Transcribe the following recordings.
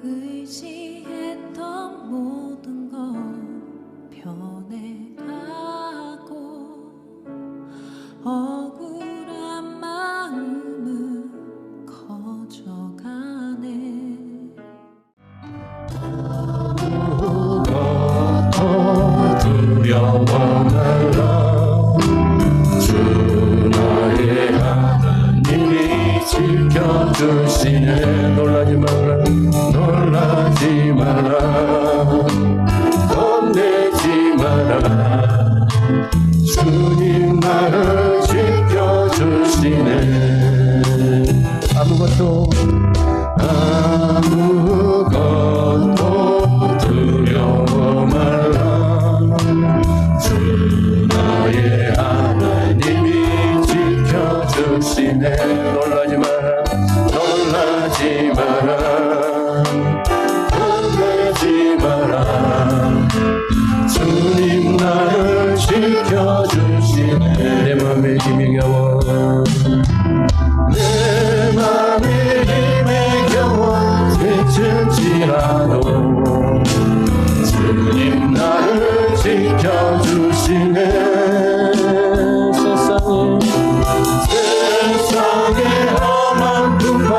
의지했던 모든 것 변해가고 억울한 마음은 커져가네. 아무것도 두려워 말라. 주 나의 하나님이 지켜주시네. 놀라지 마라, 놀라지 마라, 겁내지 마라. 주님 나를 지켜주시네. 아무것도 두려워 말라. 주 나의 하나님이 지켜주시네. 놀라지 마라, 놀라지 마라, 겁내지 마라. 주님 나를 지켜주시네. 내 맘에 힘이 겨워, 내 맘에 힘이 겨워 지칠지라도 주님 나를 지켜주시네. 세상에 험한 풍파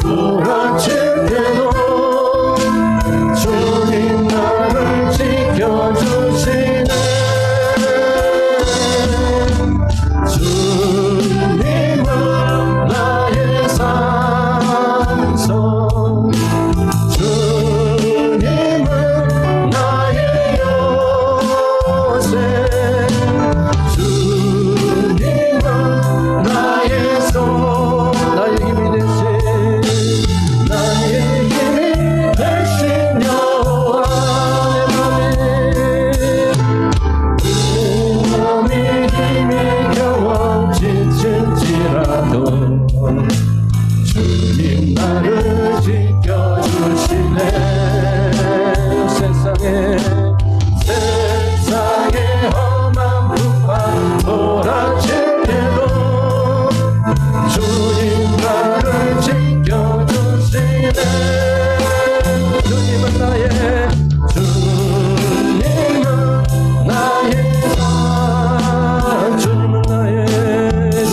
몰아칠 때도 주님 나를 지켜주시네. 주님은 나의 산성, 주님은 나의 요새, 주님은 나의 손, 나의 힘이 되신, 나의 힘이 되신 여호와. 내 맘이 힘이 겨워 지칠지라도 주님 나를 지켜주시네. 세상에 험한 풍파 몰아칠 때도 주님 나를 지켜주시네. 주님은 나의 산, 주님은 나의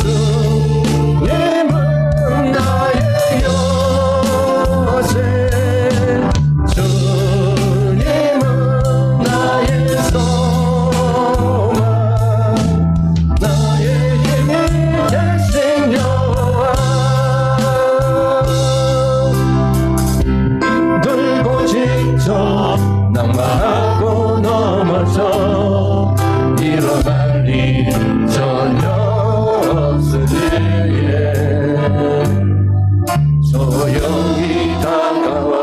주님은 나의 요새, 주님은 나의 소망, 나의 힘이 되신 여호와. 힘들고 지쳐 낭만하고 넘어져 일어날 일은 전혀 없으니 조용히 다가와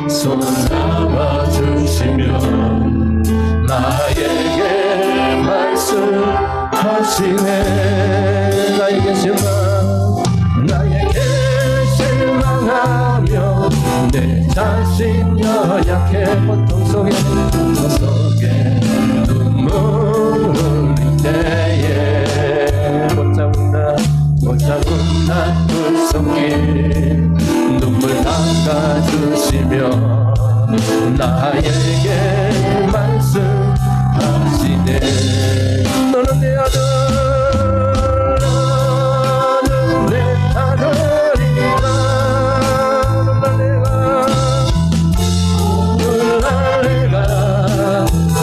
손 잡아주시며 나에게 말씀하시네. 나에게 실망하며 내 자신 연약해 고통 속에 눈물 흘릴 때에 못 잡은 나 불성길 눈물 닦아주시며 나에게 말씀하시네. 너는 내 아들, 너는 내 아들이라.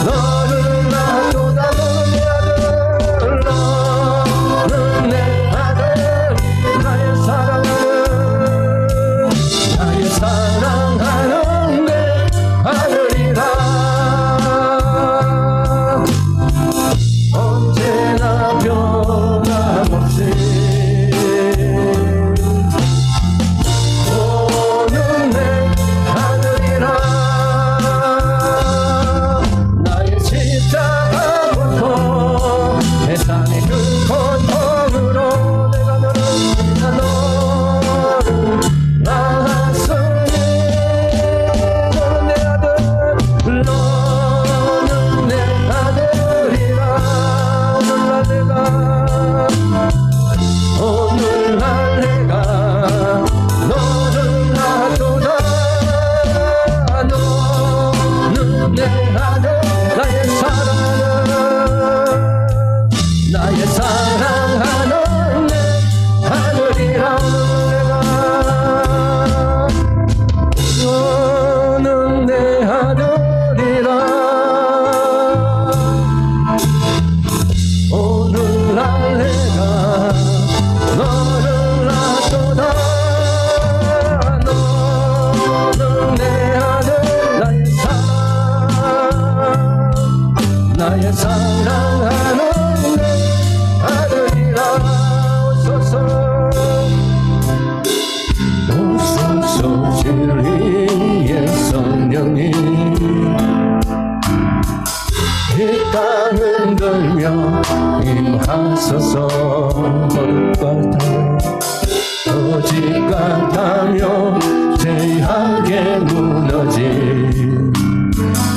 너는 놔둬다. 너는 내 아들, 너는 내 아들, 나의 사랑하는 내 아들이라. 언제나 사랑하는 내 아들이라 오소서. 오소서 진리의 성령님 이 땅을 들며 임하소서. 거짓 같다며 죄악에 무너진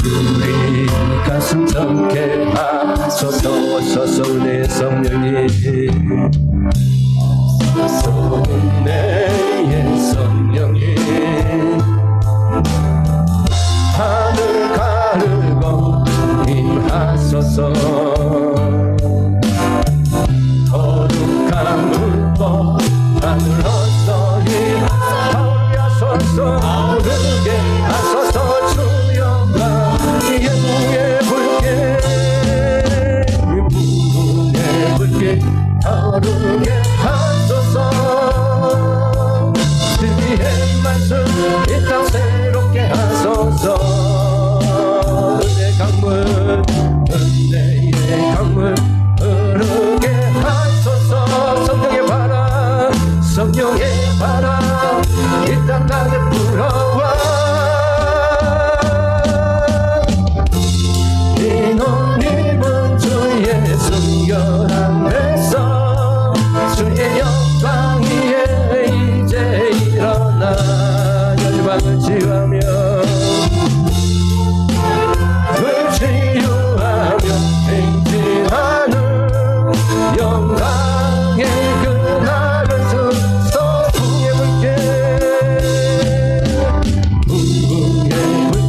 우리 가슴 적게 하소서. 오소서 내 성령님 내의 성령님 하늘 가르고 임하소서. 거룩한 물법 하늘 헛소리 하옵소서. 오르게 하소서. 주여가 예무의 불길 무궁의 불길 타오르게 하소서. 주의 말씀 이 땅 새롭게 하소서. 은혜 강물 은혜의 강물 흐르게 하소서. 성령의 바람 성령의 바람 이 땅 가득 불어와. 이 놀림은 주의 순결 안에서 주의 영광 위에 이제 일어나 열방을 치유하며 치유하며 행진하는 영광의 그날을 주소. 무궁의 불길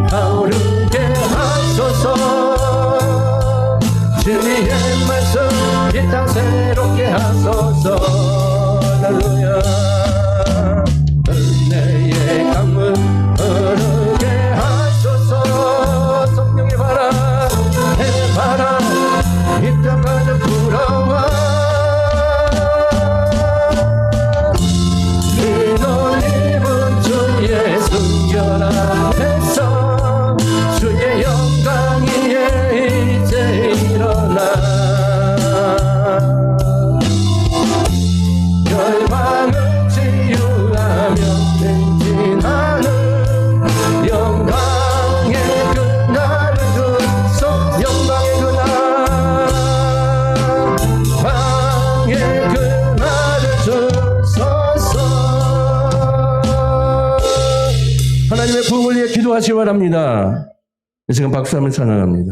타오르게 하소서. 주의 말씀 이 땅 새롭게 하소서. 할렐루야. 은혜의 강물 흐르게 하소서. 성령의 바람 내 바람 이 땅 가득 불어와. 이 놀림은 주의 순결 앞에서 주의 영광 위에 이제 일어나 열방을 치유하며 행진하는 영광의 그날을 주소. 영광의 그날 방의 그날을 주소서. 하나님의 부흥을 위해 기도하시기 바랍니다. 지금 박수하며 찬양합니다.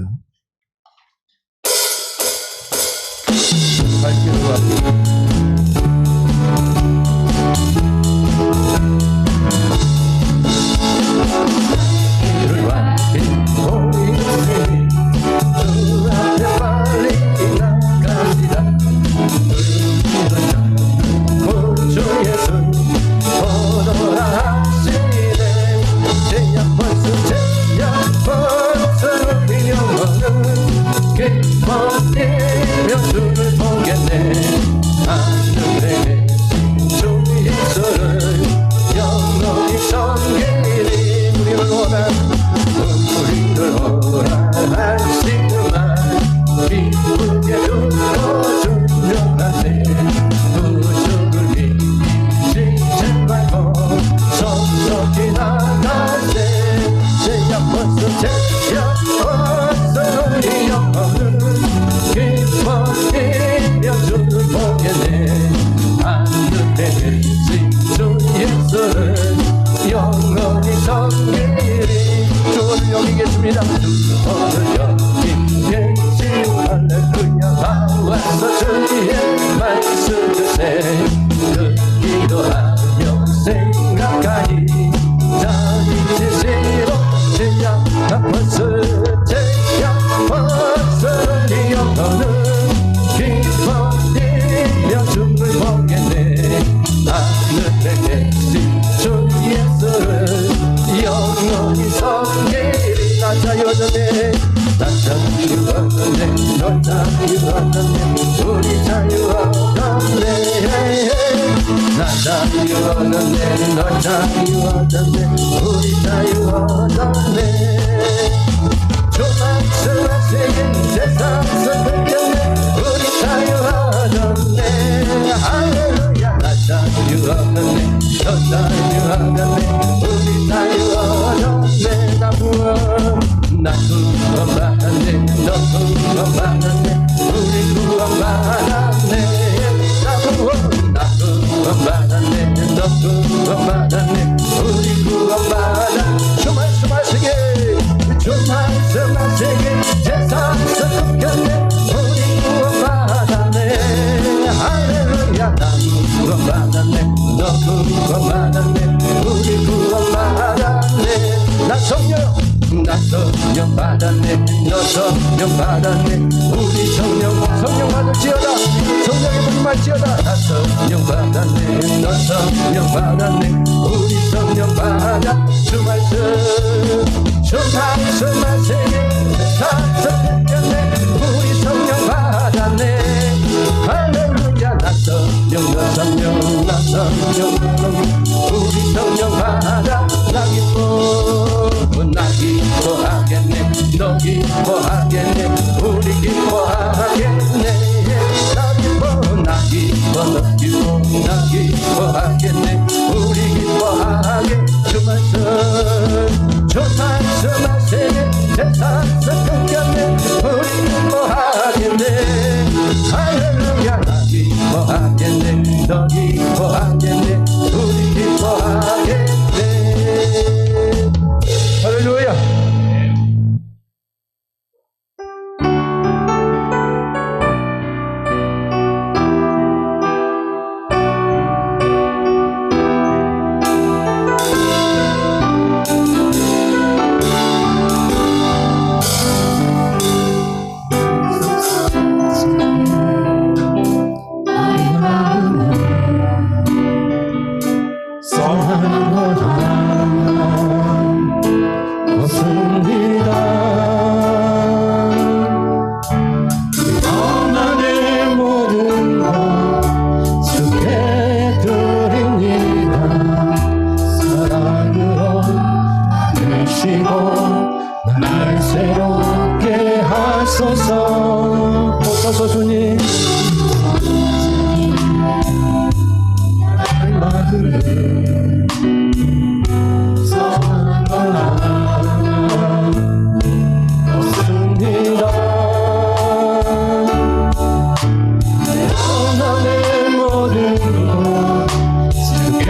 영원히 섬기리. 주를 여기겠습니다. 주를 여기겠지. 할렐루야. 나와서 주의 말씀 주세. 기도하며 생각하니 자기 지시로 제약 아파서 제약 벗으니 영혼은 기뻐하며 주를 보겠네. 하늘에 계신 주 예수를 영원히 섬기리. 나 자유하네. 나 자유하네. 너 자유하네. 우리 자유하네. 나 자유하네. 너 자유하네. 우리 자유하네. 주 말씀하시긴 나 구원받았네 너 구원받았네 우리 구원받았네 나 구원받았네 너 구원받았네 우리 구원받아 주 말씀하시게 주 말씀하시게 세상에서 쫓겼네 우리 구원받았네 할렐루야 나 구원받았네 너 구원받았네 우리 구원받았네 나 성령 받았네 너 성령 받았네 우리 성령 받을지어다 성령의 분이 말지어다 나 성령 받았네 너 성령 받았네 우리 성령 받아 주 말씀 말씀하시네 세상에서 쫓겼네 우리 성령 받았네 할렐루야 나 성령 우리 성령 받아 나 기뻐하겠네 너 기뻐하겠네 우리 기뻐하겠네 나 기뻐하겠네 우리 기뻐하게 주 말씀하시네 세상에서 쫓겼네 우리 기뻐하겠네 할렐루야 나 기뻐하겠네 너 기뻐하겠네 우리 기뻐하겠네 할렐루야 날 새롭게 하소서 오소서 주님 나의 마음을 없습니다 나의 모든 것 주께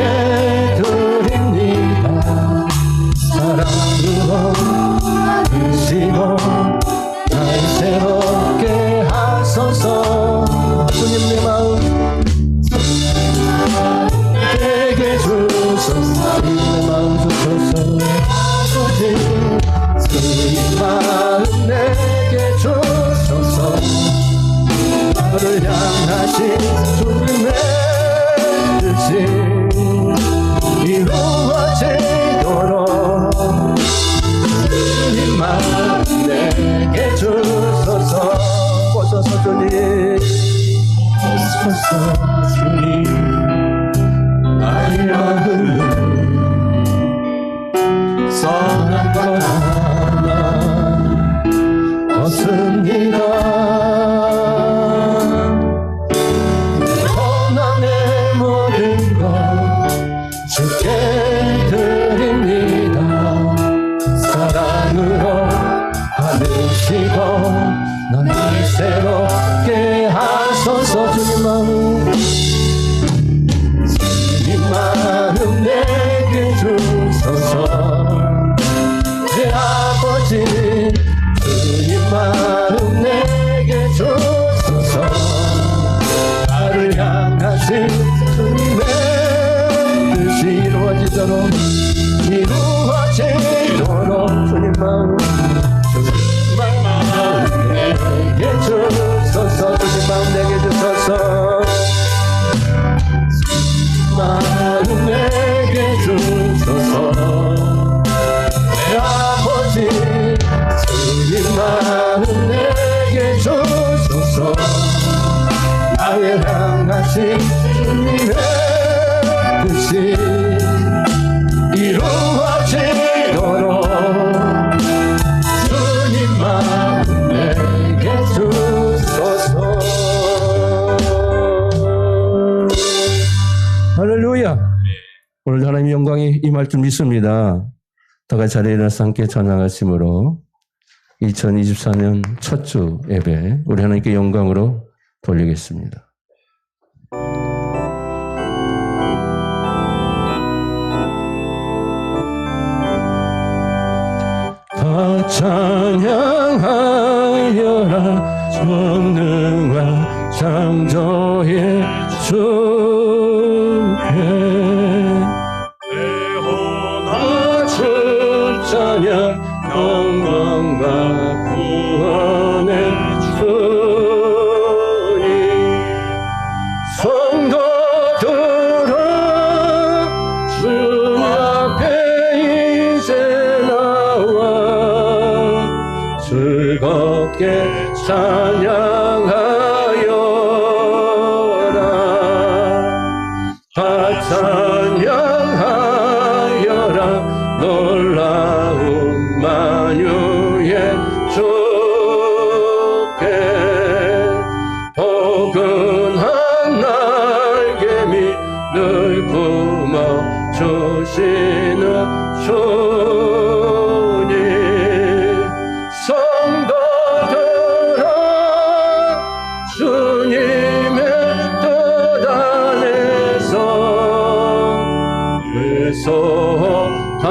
드립니다 사랑으로 주시고 날 새롭게 하소서 주님 내 마음 내게 주소서 내 마음 주소서 주님 마음 내게 주소서 나를 향하신 주님의 뜻이 이루어지도록 주님만 내게 주소서 오소서 주님 오소서 주님 나의 마음은 선한 것 하나 없습니다 내 모든 것 주께 드립니다 사랑으로 받으시고 날 새롭게 하소서 주님 마음 내게 주소서 내 아버지 주님 마음 내게 주소서 나를 향하신 주님의 뜻이 이루어지도록 주님 마음 내게 주소서 주님 마음 내게 주소서 마음 내게 주소서 내 아버지 주님 마음 내게 주소서 나의 향하신 주님의 뜻이 이루어지도록 주님 마음 내게 주소서 할렐루야 오늘 하나님의 영광이 임할 줄 믿습니다 다 같이 자리에 일어나서 함께 찬양하심으로 2024년 첫 주 예배 우리 하나님께 영광으로 돌리겠습니다. 다 찬양하여라 전능한 창조의 주께 낮은 찬양 영광과 구원의 주님 성도들아 주 앞에 이제 나와 즐겁게 찬양하여라 다 찬양하여라 놀라운 만유의 주께 포근한 날개미 늘 품어 주시는 주님 성도들아 주님의 뜻 안에서 계속 다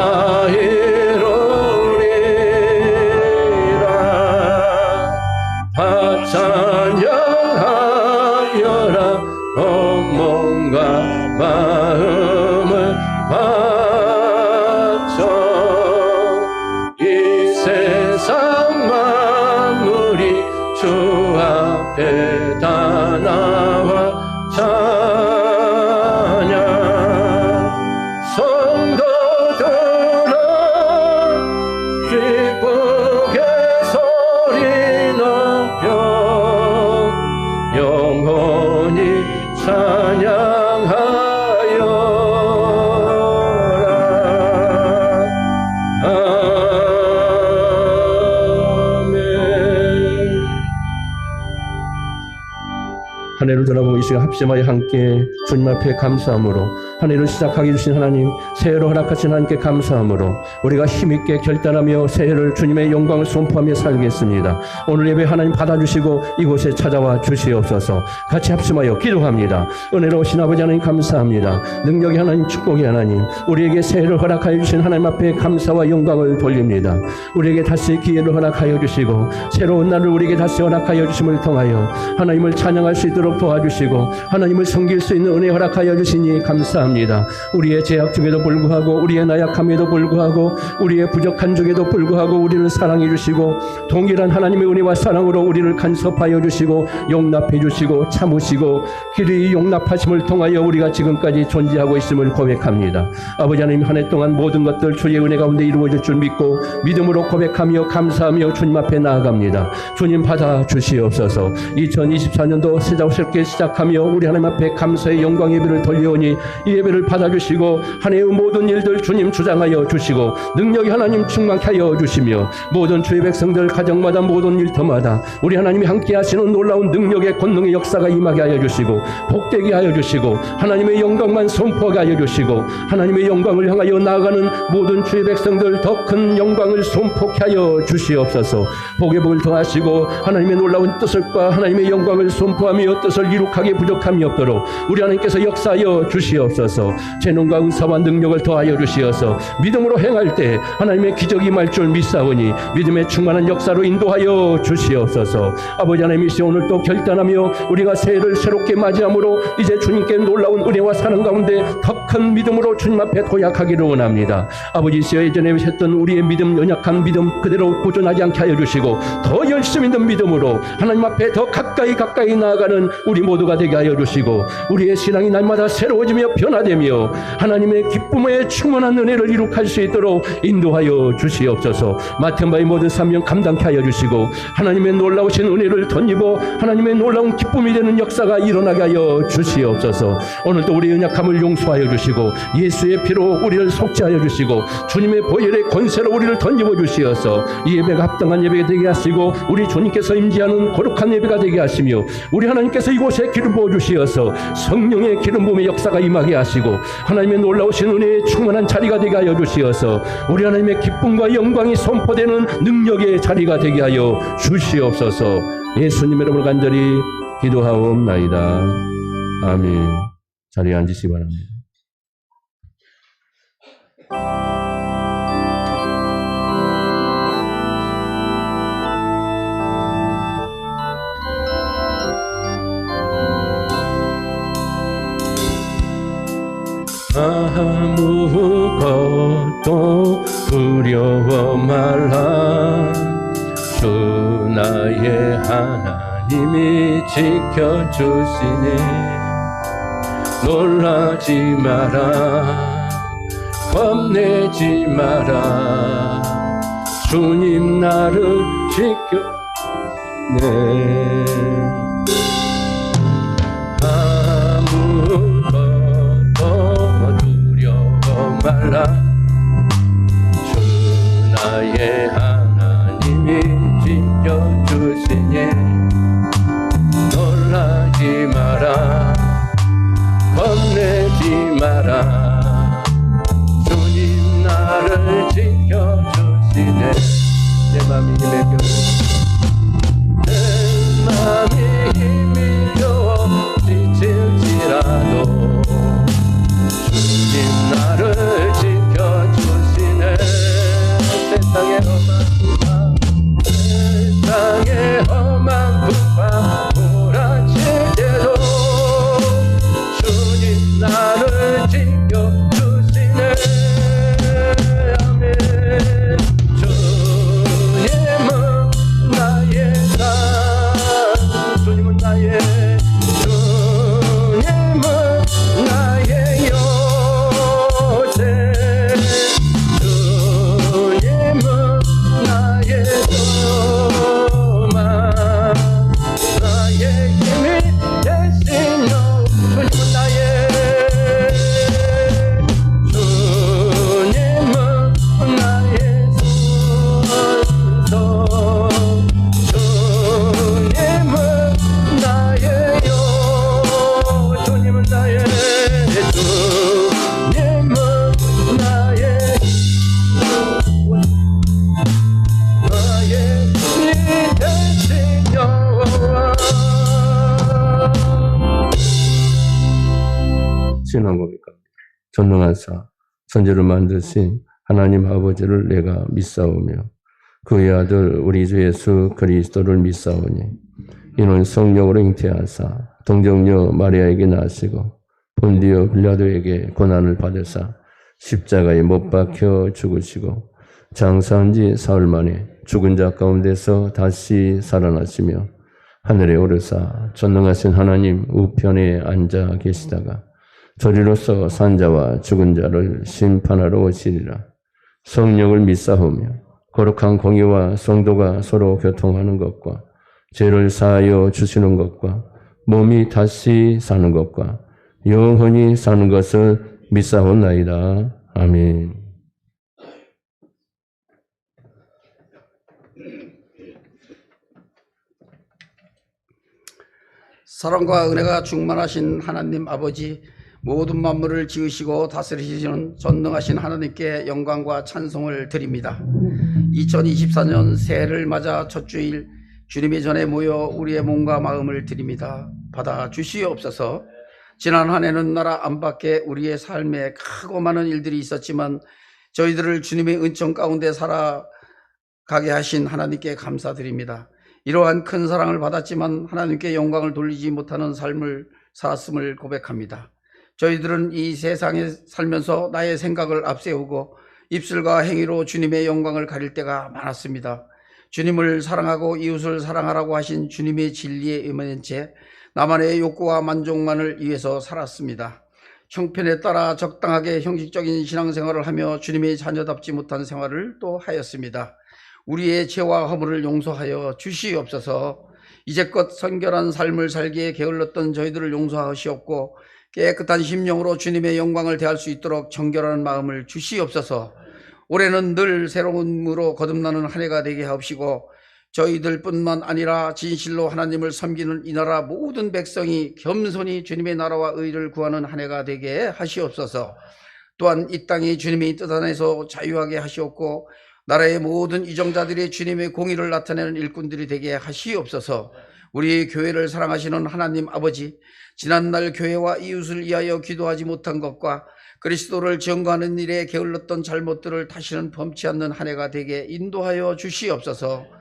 이루리라 다 찬양하여라 온몸과 마음을 바쳐 이 세상 만물이 주 앞에 다 나와 찬양 성도들아 기쁘게 소리 높여 영원히 찬양하여라 아멘. 한 해를 돌아보고 이 시간 합심하여 함께 주님 앞에 감사함으로 한 해를 시작하게 주신 하나님 새해를 허락하신 하나님께 감사함으로 우리가 힘있게 결단하며 새해를 주님의 영광을 선포하며 살겠습니다. 오늘 예배 하나님 받아주시고 이곳에 찾아와 주시옵소서. 같이 합심하여 기도합니다. 은혜로우신 아버지 하나님 감사합니다. 능력의 하나님 축복의 하나님 우리에게 새해를 허락하여 주신 하나님 앞에 감사와 영광을 돌립니다. 우리에게 다시 기회를 허락하여 주시고 새로운 날을 우리에게 다시 허락하여 주심을 통하여 하나님을 찬양할 수 있도록 도와주시고 하나님을 섬길 수 있는 은혜 허락하여 주시니 감사합니다. 우리의 죄악 중에도 불구하고 우리의 나약함에도 불구하고 우리의 부족한 중에도 불구하고 우리를 사랑해 주시고 동일한 하나님의 은혜와 사랑으로 우리를 간섭하여 주시고 용납해 주시고 참으시고 길이 용납하심을 통하여 우리가 지금까지 존재하고 있음을 고백합니다. 아버지 하나님 한 해 동안 모든 것들 주의 은혜 가운데 이루어질 줄 믿고 믿음으로 고백하며 감사하며 주님 앞에 나아갑니다. 주님 받아 주시옵소서. 2024년도 새롭게 시작하며 우리 하나님 앞에 감사의 영광 예배를 돌려오니 이 예배를 받아주시고 한 해의 모든 일들 주님 주장하여 주시고 능력이 하나님 충만케 하여 주시며 모든 주의 백성들 가정마다 모든 일터마다 우리 하나님이 함께 하시는 놀라운 능력의 권능의 역사가 임하게 하여 주시고 복되게 하여 주시고 하나님의 영광만 선포하게 하여 주시고 하나님의 영광을 향하여 나아가는 모든 주의 백성들 더 큰 영광을 선포케 하여 주시옵소서. 복의 복을 더하시고 하나님의 놀라운 뜻과 하나님의 영광을 선포하며 뜻을 이룩하게 부족함이 없도록 우리 하나님께서 역사하여 주시옵소서. 재능과 은사와 능력을 더하여 주시어서 믿음으로 행할 때 하나님의 기적이 임할 줄 믿사오니 믿음의 충만한 역사로 인도하여 주시옵소서. 아버지 하나님 이 시간 오늘 또 결단하며 우리가 새해를 새롭게 맞이함으로 이제 주님께 놀라운 은혜와 사랑 가운데 더 큰 믿음으로 주님 앞에 도약하기를 원합니다. 아버지 예전에 했던 우리의 믿음 연약한 믿음 그대로 고전하지 않게 하여 주시고 더 열심히 있는 믿음으로 하나님 앞에 더 가까이 나아가는 우리 모두가 되게 하여 주시고 우리의 신앙이 날마다 새로워지며 변화되며 하나님의 기쁨의 충만한 은혜를 이룩할 수 있도록 인도하여 주시옵소서. 맡은 바의 모든 사명 감당케 하여 주시고 하나님의 놀라우신 은혜를 덧입어 하나님의 놀라운 기쁨이 되는 역사가 일어나게 하여 주시옵소서. 오늘도 우리의 연약함을 용서하여 주시고 예수의 피로 우리를 속죄하여 주시고 주님의 보혈의 권세로 우리를 덧입어 주시어서 이 예배가 합당한 예배가 되게 하시고 우리 주님께서 임재하는 거룩한 예배가 되게 하시며 우리 하나님께서 이곳에 기름 부어 주시어서 성령의 기름 부음의 역사가 임하게 하시고 하시고 하나님의 놀라우신 은혜에 충만한 자리가 되게 하여 주시어서 우리 하나님의 기쁨과 영광이 선포되는 능력의 자리가 되게 하여 주시옵소서. 예수님의 이름으로 간절히 기도하옵나이다. 아멘. 자리에 앉으시기 바랍니다. 아무것도 두려워 말라. 주 나의 하나님이 지켜주시니 놀라지 마라, 겁내지 마라. 주님 나를 지켜주시네. 말라. 주 나의 하나님이 지켜주시니 놀라지 마라, 겁내지 마라. 주님 나를 지켜주시네. 내 맘이 힘에 겨워, 내 맘이 힘이 겨워 지칠지라도 주님 나를 지켜주시네. 세상의 험한 풍파 몰아칠 때도 주님 나를 지켜주시네. 아멘. 주님은 나의 산, 주님은 나의, 주님은 나의 요새, 주님은 나의 소망, 나의 힘이 되시며, 주님은 나의, 주님은 나의 손손, 주님은 나의 요, 주님은 나의, 주님은 나의, 나의 힘이 되시며. 신앙고백합니다. 전능하사 천지를 만드신 하나님 아버지를 내가 믿사오며 그의 아들 우리 주 예수 그리스도를 믿사오니 이는 성령으로 잉태하사 동정녀 마리아에게 나시고 본디오 빌라도에게 고난을 받으사 십자가에 못 박혀 죽으시고 장사한 지 사흘 만에 죽은 자 가운데서 다시 살아나시며 하늘에 오르사 전능하신 하나님 우편에 앉아 계시다가 저리로서 산자와 죽은 자를 심판하러 오시리라. 성령을 믿사오며 거룩한 공의와 성도가 서로 교통하는 것과 죄를 사하여 주시는 것과 몸이 다시 사는 것과 영원히 사는 것을 믿사옵나이다. 아멘. 사랑과 은혜가 충만하신 하나님 아버지, 모든 만물을 지으시고 다스리시는 전능하신 하나님께 영광과 찬송을 드립니다. 2024년 새해를 맞아 첫 주일 주님의 전에 모여 우리의 몸과 마음을 드립니다. 받아 주시옵소서. 지난 한 해는 나라 안팎에 우리의 삶에 크고 많은 일들이 있었지만 저희들을 주님의 은총 가운데 살아가게 하신 하나님께 감사드립니다. 이러한 큰 사랑을 받았지만 하나님께 영광을 돌리지 못하는 삶을 살았음을 고백합니다. 저희들은 이 세상에 살면서 나의 생각을 앞세우고 입술과 행위로 주님의 영광을 가릴 때가 많았습니다. 주님을 사랑하고 이웃을 사랑하라고 하신 주님의 진리에 임한 채 나만의 욕구와 만족만을 위해서 살았습니다. 형편에 따라 적당하게 형식적인 신앙생활을 하며 주님의 자녀답지 못한 생활을 또 하였습니다. 우리의 죄와 허물을 용서하여 주시옵소서. 이제껏 선결한 삶을 살기에 게을렀던 저희들을 용서하시옵고 깨끗한 심령으로 주님의 영광을 대할 수 있도록 정결한 마음을 주시옵소서. 올해는 늘 새로운 힘으로 거듭나는 한 해가 되게 하옵시고 저희들뿐만 아니라 진실로 하나님을 섬기는 이 나라 모든 백성이 겸손히 주님의 나라와 의를 구하는 한 해가 되게 하시옵소서. 또한 이 땅이 주님의 뜻 안에서 자유하게 하시옵고 나라의 모든 이정자들이 주님의 공의를 나타내는 일꾼들이 되게 하시옵소서. 우리 교회를 사랑하시는 하나님 아버지, 지난날 교회와 이웃을 위하여 기도하지 못한 것과 그리스도를 증거하는 일에 게을렀던 잘못들을 다시는 범치 않는 한 해가 되게 인도하여 주시옵소서.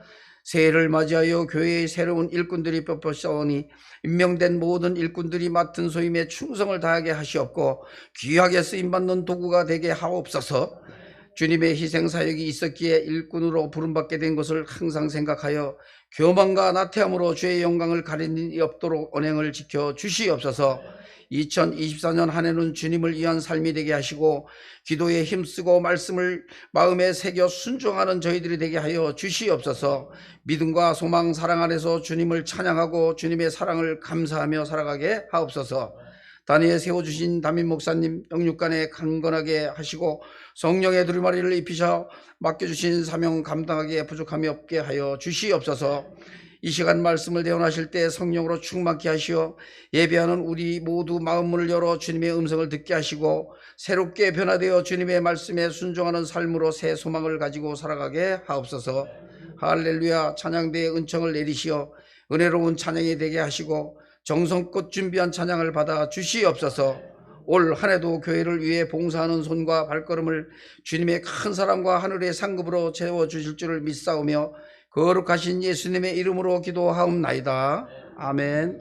새해를 맞이하여 교회의 새로운 일꾼들이 뽑혀싸우니 임명된 모든 일꾼들이 맡은 소임에 충성을 다하게 하시옵고 귀하게 쓰임받는 도구가 되게 하옵소서. 주님의 희생사역이 있었기에 일꾼으로 부름받게 된 것을 항상 생각하여 교만과 나태함으로 주의 영광을 가리는 일 없도록 언행을 지켜 주시옵소서. 2024년 한 해는 주님을 위한 삶이 되게 하시고 기도에 힘쓰고 말씀을 마음에 새겨 순종하는 저희들이 되게 하여 주시옵소서. 믿음과 소망 사랑 안에서 주님을 찬양하고 주님의 사랑을 감사하며 살아가게 하옵소서. 단위에 세워주신 담임 목사님 영육간에 강건하게 하시고 성령의 두루마리를 입히셔 맡겨주신 사명 감당하기에 부족함이 없게 하여 주시옵소서. 이 시간 말씀을 대언하실 때 성령으로 충만케 하시어 예배하는 우리 모두 마음문을 열어 주님의 음성을 듣게 하시고 새롭게 변화되어 주님의 말씀에 순종하는 삶으로 새 소망을 가지고 살아가게 하옵소서. 할렐루야. 찬양대의 은총을 내리시어 은혜로운 찬양이 되게 하시고 정성껏 준비한 찬양을 받아 주시옵소서. 올 한 해도 교회를 위해 봉사하는 손과 발걸음을 주님의 큰 사랑과 하늘의 상급으로 채워주실 줄을 믿사오며 거룩하신 예수님의 이름으로 기도하옵나이다. 아멘.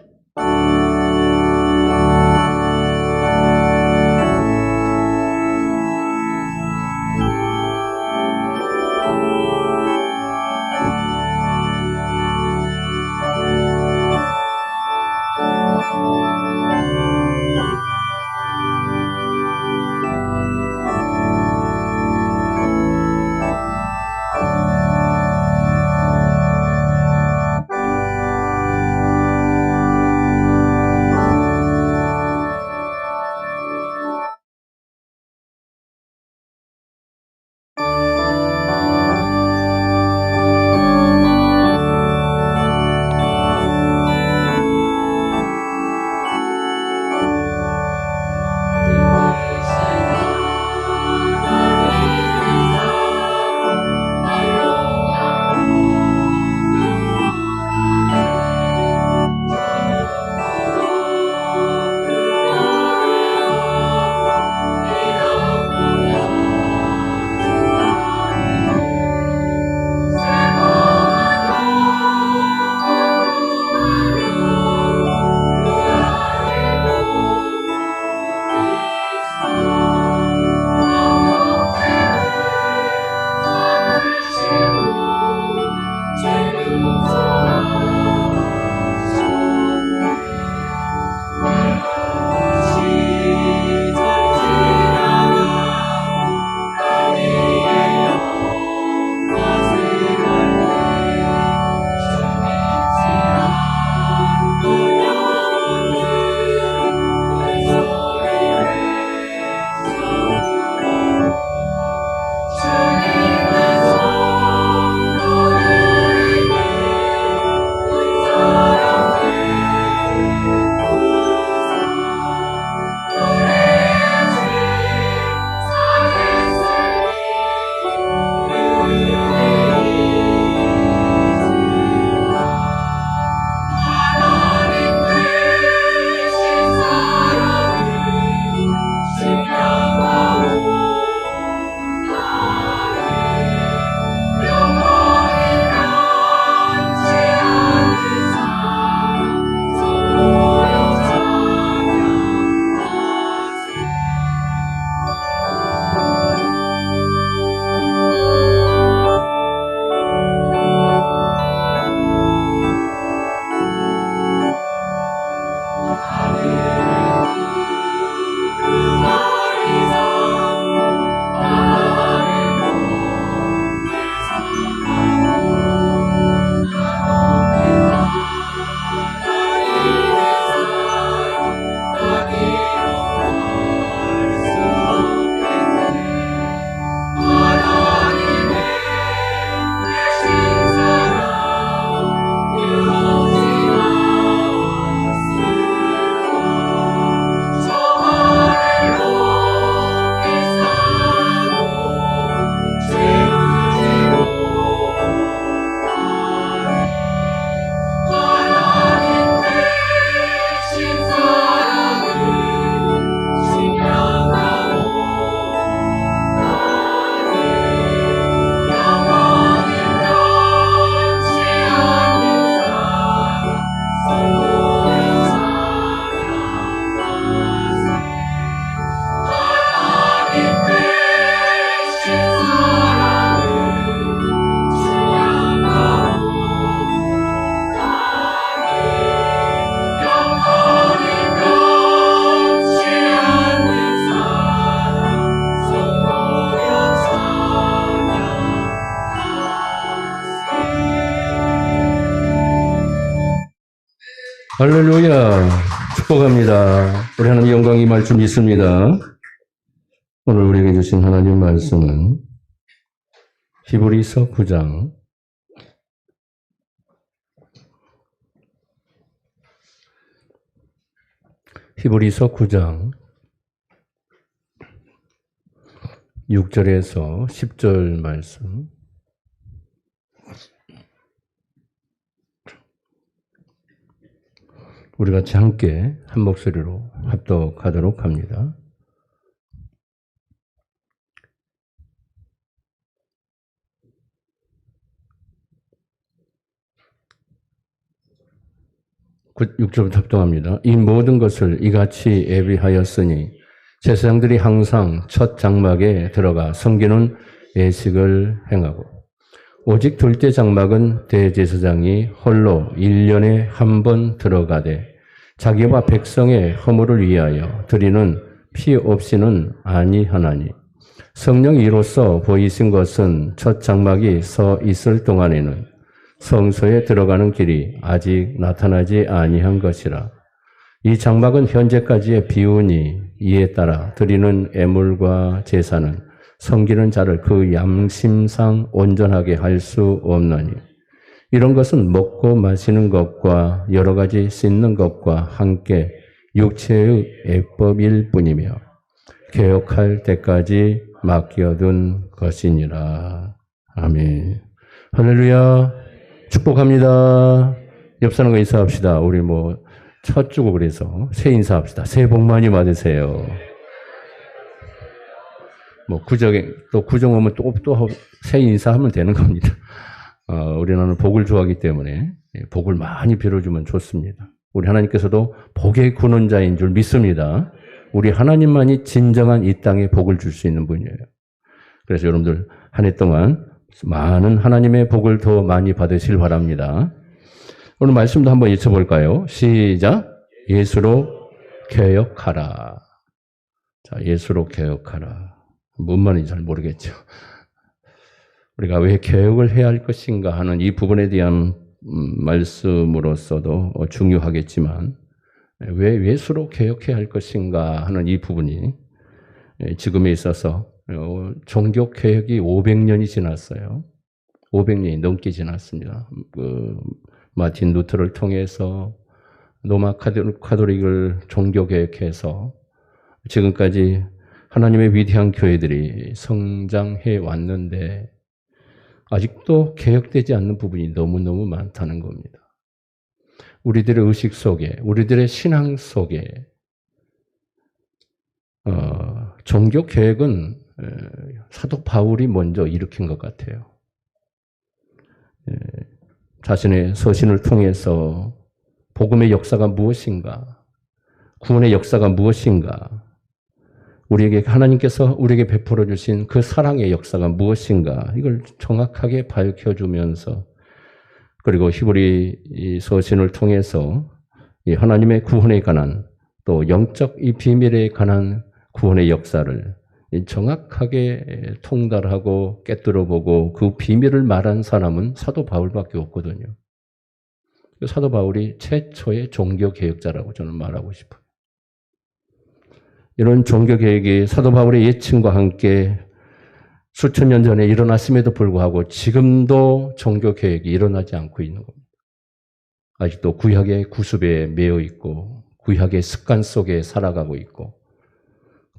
할렐루야. 축복합니다. 우리 하나님 영광이 임할 줄 믿습니다. 오늘 우리에게 주신 하나님 말씀은 히브리서 9장 6절에서 10절 말씀. 우리 같이 함께 한 목소리로 합독하도록 합니다. 그 6절부터 합독합니다. 이 모든 것을 이같이 예비하였으니 제사장들이 항상 첫 장막에 들어가 섬기는 예식을 행하고 오직 둘째 장막은 대제사장이 홀로 1년에 한 번 들어가되 자기와 백성의 허물을 위하여 드리는 피 없이는 아니하나니 성령이 이로써 보이신 것은 첫 장막이 서 있을 동안에는 성소에 들어가는 길이 아직 나타나지 아니한 것이라. 이 장막은 현재까지의 비운이 이에 따라 드리는 애물과 제사는 섬기는 자를 그 양심상 온전하게 할 수 없나니 이런 것은 먹고 마시는 것과 여러 가지 씻는 것과 함께 육체의 예법일 뿐이며 개혁할 때까지 맡겨둔 것이니라. 아멘. 할렐루야. 축복합니다. 옆 사람과 인사합시다. 우리 첫 주고 그래서 새 인사합시다. 새해 복 많이 받으세요. 구정 오면 또 새 인사하면 되는 겁니다. 우리는 복을 좋아하기 때문에 복을 많이 빌어주면 좋습니다. 우리 하나님께서도 복의 근원자인 줄 믿습니다. 우리 하나님만이 진정한 이 땅에 복을 줄 수 있는 분이에요. 그래서 여러분들 한 해 동안 많은 하나님의 복을 더 많이 받으실 바랍니다. 오늘 말씀도 한번 읽어볼까요? 시작. 예수로 개혁하라. 자, 예수로 개혁하라. 뭔 말인지 잘 모르겠죠. 우리가 왜 개혁을 해야 할 것인가 하는 이 부분에 대한 말씀으로서도 중요하겠지만 왜 예수로 개혁해야 할 것인가 하는 이 부분이 지금에 있어서 종교개혁이 500년이 지났어요. 500년이 넘게 지났습니다. 마틴 루터를 통해서 로마 카톨릭을 종교개혁해서 지금까지 하나님의 위대한 교회들이 성장해 왔는데 아직도 개혁되지 않는 부분이 너무너무 많다는 겁니다. 우리들의 의식 속에, 우리들의 신앙 속에 종교개혁은 사도 바울이 먼저 일으킨 것 같아요. 자신의 서신을 통해서 복음의 역사가 무엇인가, 구원의 역사가 무엇인가, 하나님께서 우리에게 베풀어 주신 그 사랑의 역사가 무엇인가, 이걸 정확하게 밝혀주면서, 그리고 히브리 서신을 통해서 하나님의 구원에 관한 또 영적 이 비밀에 관한 구원의 역사를 정확하게 통달하고 깨뜨려보고 그 비밀을 말한 사람은 사도 바울밖에 없거든요. 사도 바울이 최초의 종교개혁자라고 저는 말하고 싶어요. 이런 종교개혁이 사도 바울의 예칭과 함께 수천 년 전에 일어났음에도 불구하고 지금도 종교개혁이 일어나지 않고 있는 겁니다. 아직도 구약의 구습에 매여 있고 구약의 습관 속에 살아가고 있고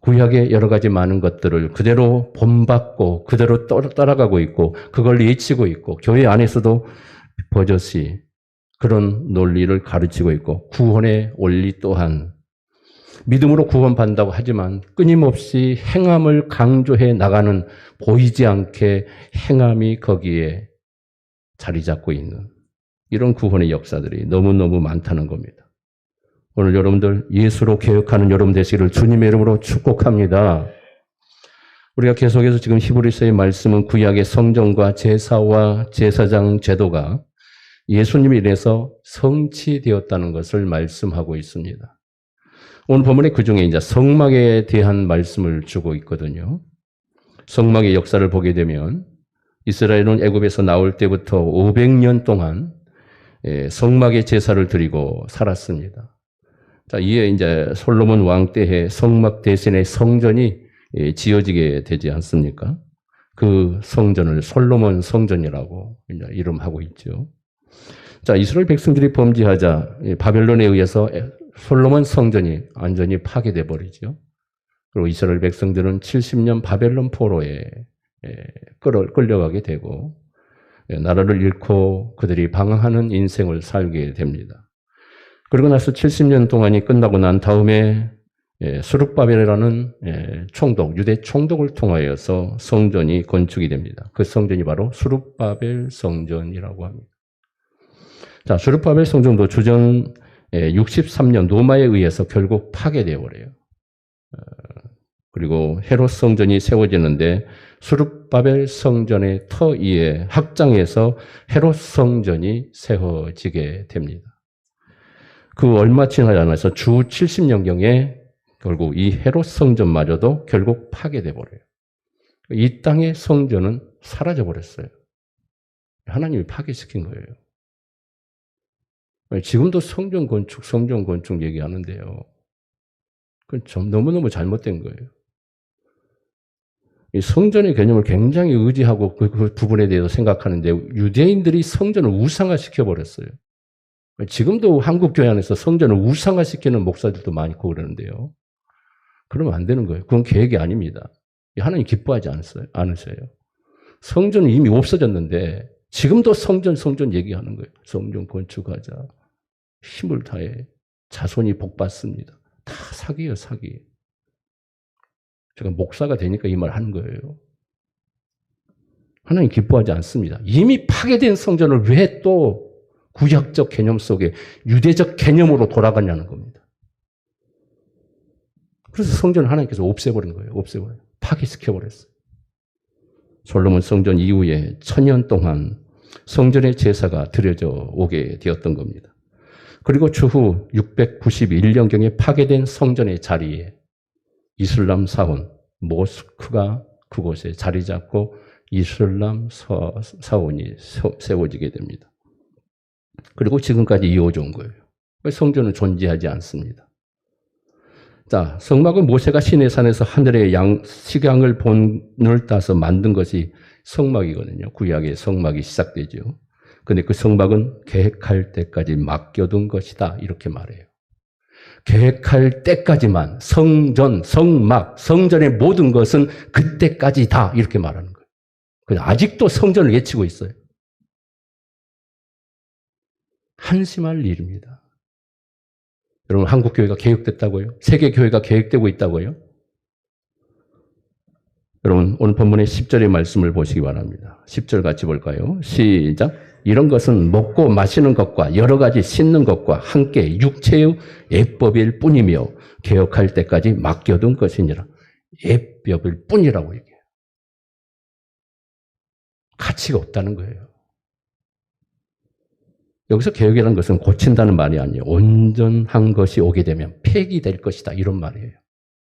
구약의 여러 가지 많은 것들을 그대로 본받고 그대로 따라가고 있고 그걸 예치고 있고 교회 안에서도 버젓이 그런 논리를 가르치고 있고 구원의 원리 또한 믿음으로 구원받는다고 하지만 끊임없이 행함을 강조해 나가는 보이지 않게 행함이 거기에 자리 잡고 있는 이런 구원의 역사들이 너무너무 많다는 겁니다. 오늘 여러분들 예수로 개혁하는 여러분 되시기를 주님의 이름으로 축복합니다. 우리가 계속해서 지금 히브리서의 말씀은 구약의 성전과 제사와 제사장 제도가 예수님에 인해서 성취되었다는 것을 말씀하고 있습니다. 오늘 본문에 그중에 이제 성막에 대한 말씀을 주고 있거든요. 성막의 역사를 보게 되면 이스라엘은 애굽에서 나올 때부터 500년 동안 성막의 제사를 드리고 살았습니다. 자, 이에 이제 솔로몬 왕 때에 성막 대신에 성전이 지어지게 되지 않습니까? 그 성전을 솔로몬 성전이라고 이제 이름하고 있죠. 자, 이스라엘 백성들이 범죄하자 바벨론에 의해서 솔로몬 성전이 완전히 파괴돼 버리죠. 그리고 이스라엘 백성들은 70년 바벨론 포로에 끌려가게 되고 나라를 잃고 그들이 방황하는 인생을 살게 됩니다. 그리고 나서 70년 동안이 끝나고 난 다음에 수룹바벨이라는 총독, 유대 총독을 통하여서 성전이 건축이 됩니다. 그 성전이 바로 수룹바벨 성전이라고 합니다. 자, 수룹바벨 성전도 주전 63년 노마에 의해서 결국 파괴되어 버려요. 그리고 헤롯 성전이 세워지는데 수룹바벨 성전의 터 위에 확장해서 헤롯 성전이 세워지게 됩니다. 그 얼마 지나지 않아서 주 70년경에 결국 이 헤롯 성전마저도 결국 파괴돼 버려요. 이 땅의 성전은 사라져 버렸어요. 하나님이 파괴시킨 거예요. 지금도 성전 건축 얘기하는데요. 그건 좀 너무너무 잘못된 거예요. 이 성전의 개념을 굉장히 의지하고 그 부분에 대해서 생각하는데 유대인들이 성전을 우상화시켜 버렸어요. 지금도 한국 교회 안에서 성전을 우상화시키는 목사들도 많고 그러는데요. 그러면 안 되는 거예요. 그건 계획이 아닙니다. 하나님 기뻐하지 않으세요. 성전은 이미 없어졌는데 지금도 성전 얘기하는 거예요. 성전 건축하자. 힘을 다해. 자손이 복받습니다. 다 사기예요, 사기. 제가 목사가 되니까 이 말 하는 거예요. 하나님 기뻐하지 않습니다. 이미 파괴된 성전을 왜 또 구약적 개념 속에 유대적 개념으로 돌아가냐는 겁니다. 그래서 성전을 하나님께서 없애버린 거예요. 파괴시켜버렸어요. 솔로몬 성전 이후에 1000년 동안 성전의 제사가 드려져 오게 되었던 겁니다. 그리고 추후 691년경에 파괴된 성전의 자리에 이슬람 사원 모스크가 그곳에 자리 잡고 이슬람 사원이 세워지게 됩니다. 그리고 지금까지 이어져 온 거예요. 성전은 존재하지 않습니다. 자, 성막은 모세가 시내산에서 하늘의 식양을 본을 따서 만든 것이 성막이거든요. 구약의 성막이 시작되죠. 근데 그 성막은 계획할 때까지 맡겨둔 것이다. 이렇게 말해요. 계획할 때까지만 성전, 성막, 성전의 모든 것은 그때까지다. 이렇게 말하는 거예요. 아직도 성전을 외치고 있어요. 한심할 일입니다. 여러분, 한국교회가 계획됐다고요? 세계교회가 계획되고 있다고요? 여러분, 오늘 본문의 10절의 말씀을 보시기 바랍니다. 10절 같이 볼까요? 시작. 이런 것은 먹고 마시는 것과 여러 가지 씻는 것과 함께 육체의 예법일 뿐이며 개혁할 때까지 맡겨둔 것이니라. 예법일 뿐이라고 얘기해요. 가치가 없다는 거예요. 여기서 개혁이라는 것은 고친다는 말이 아니에요. 온전한 것이 오게 되면 폐기될 것이다. 이런 말이에요.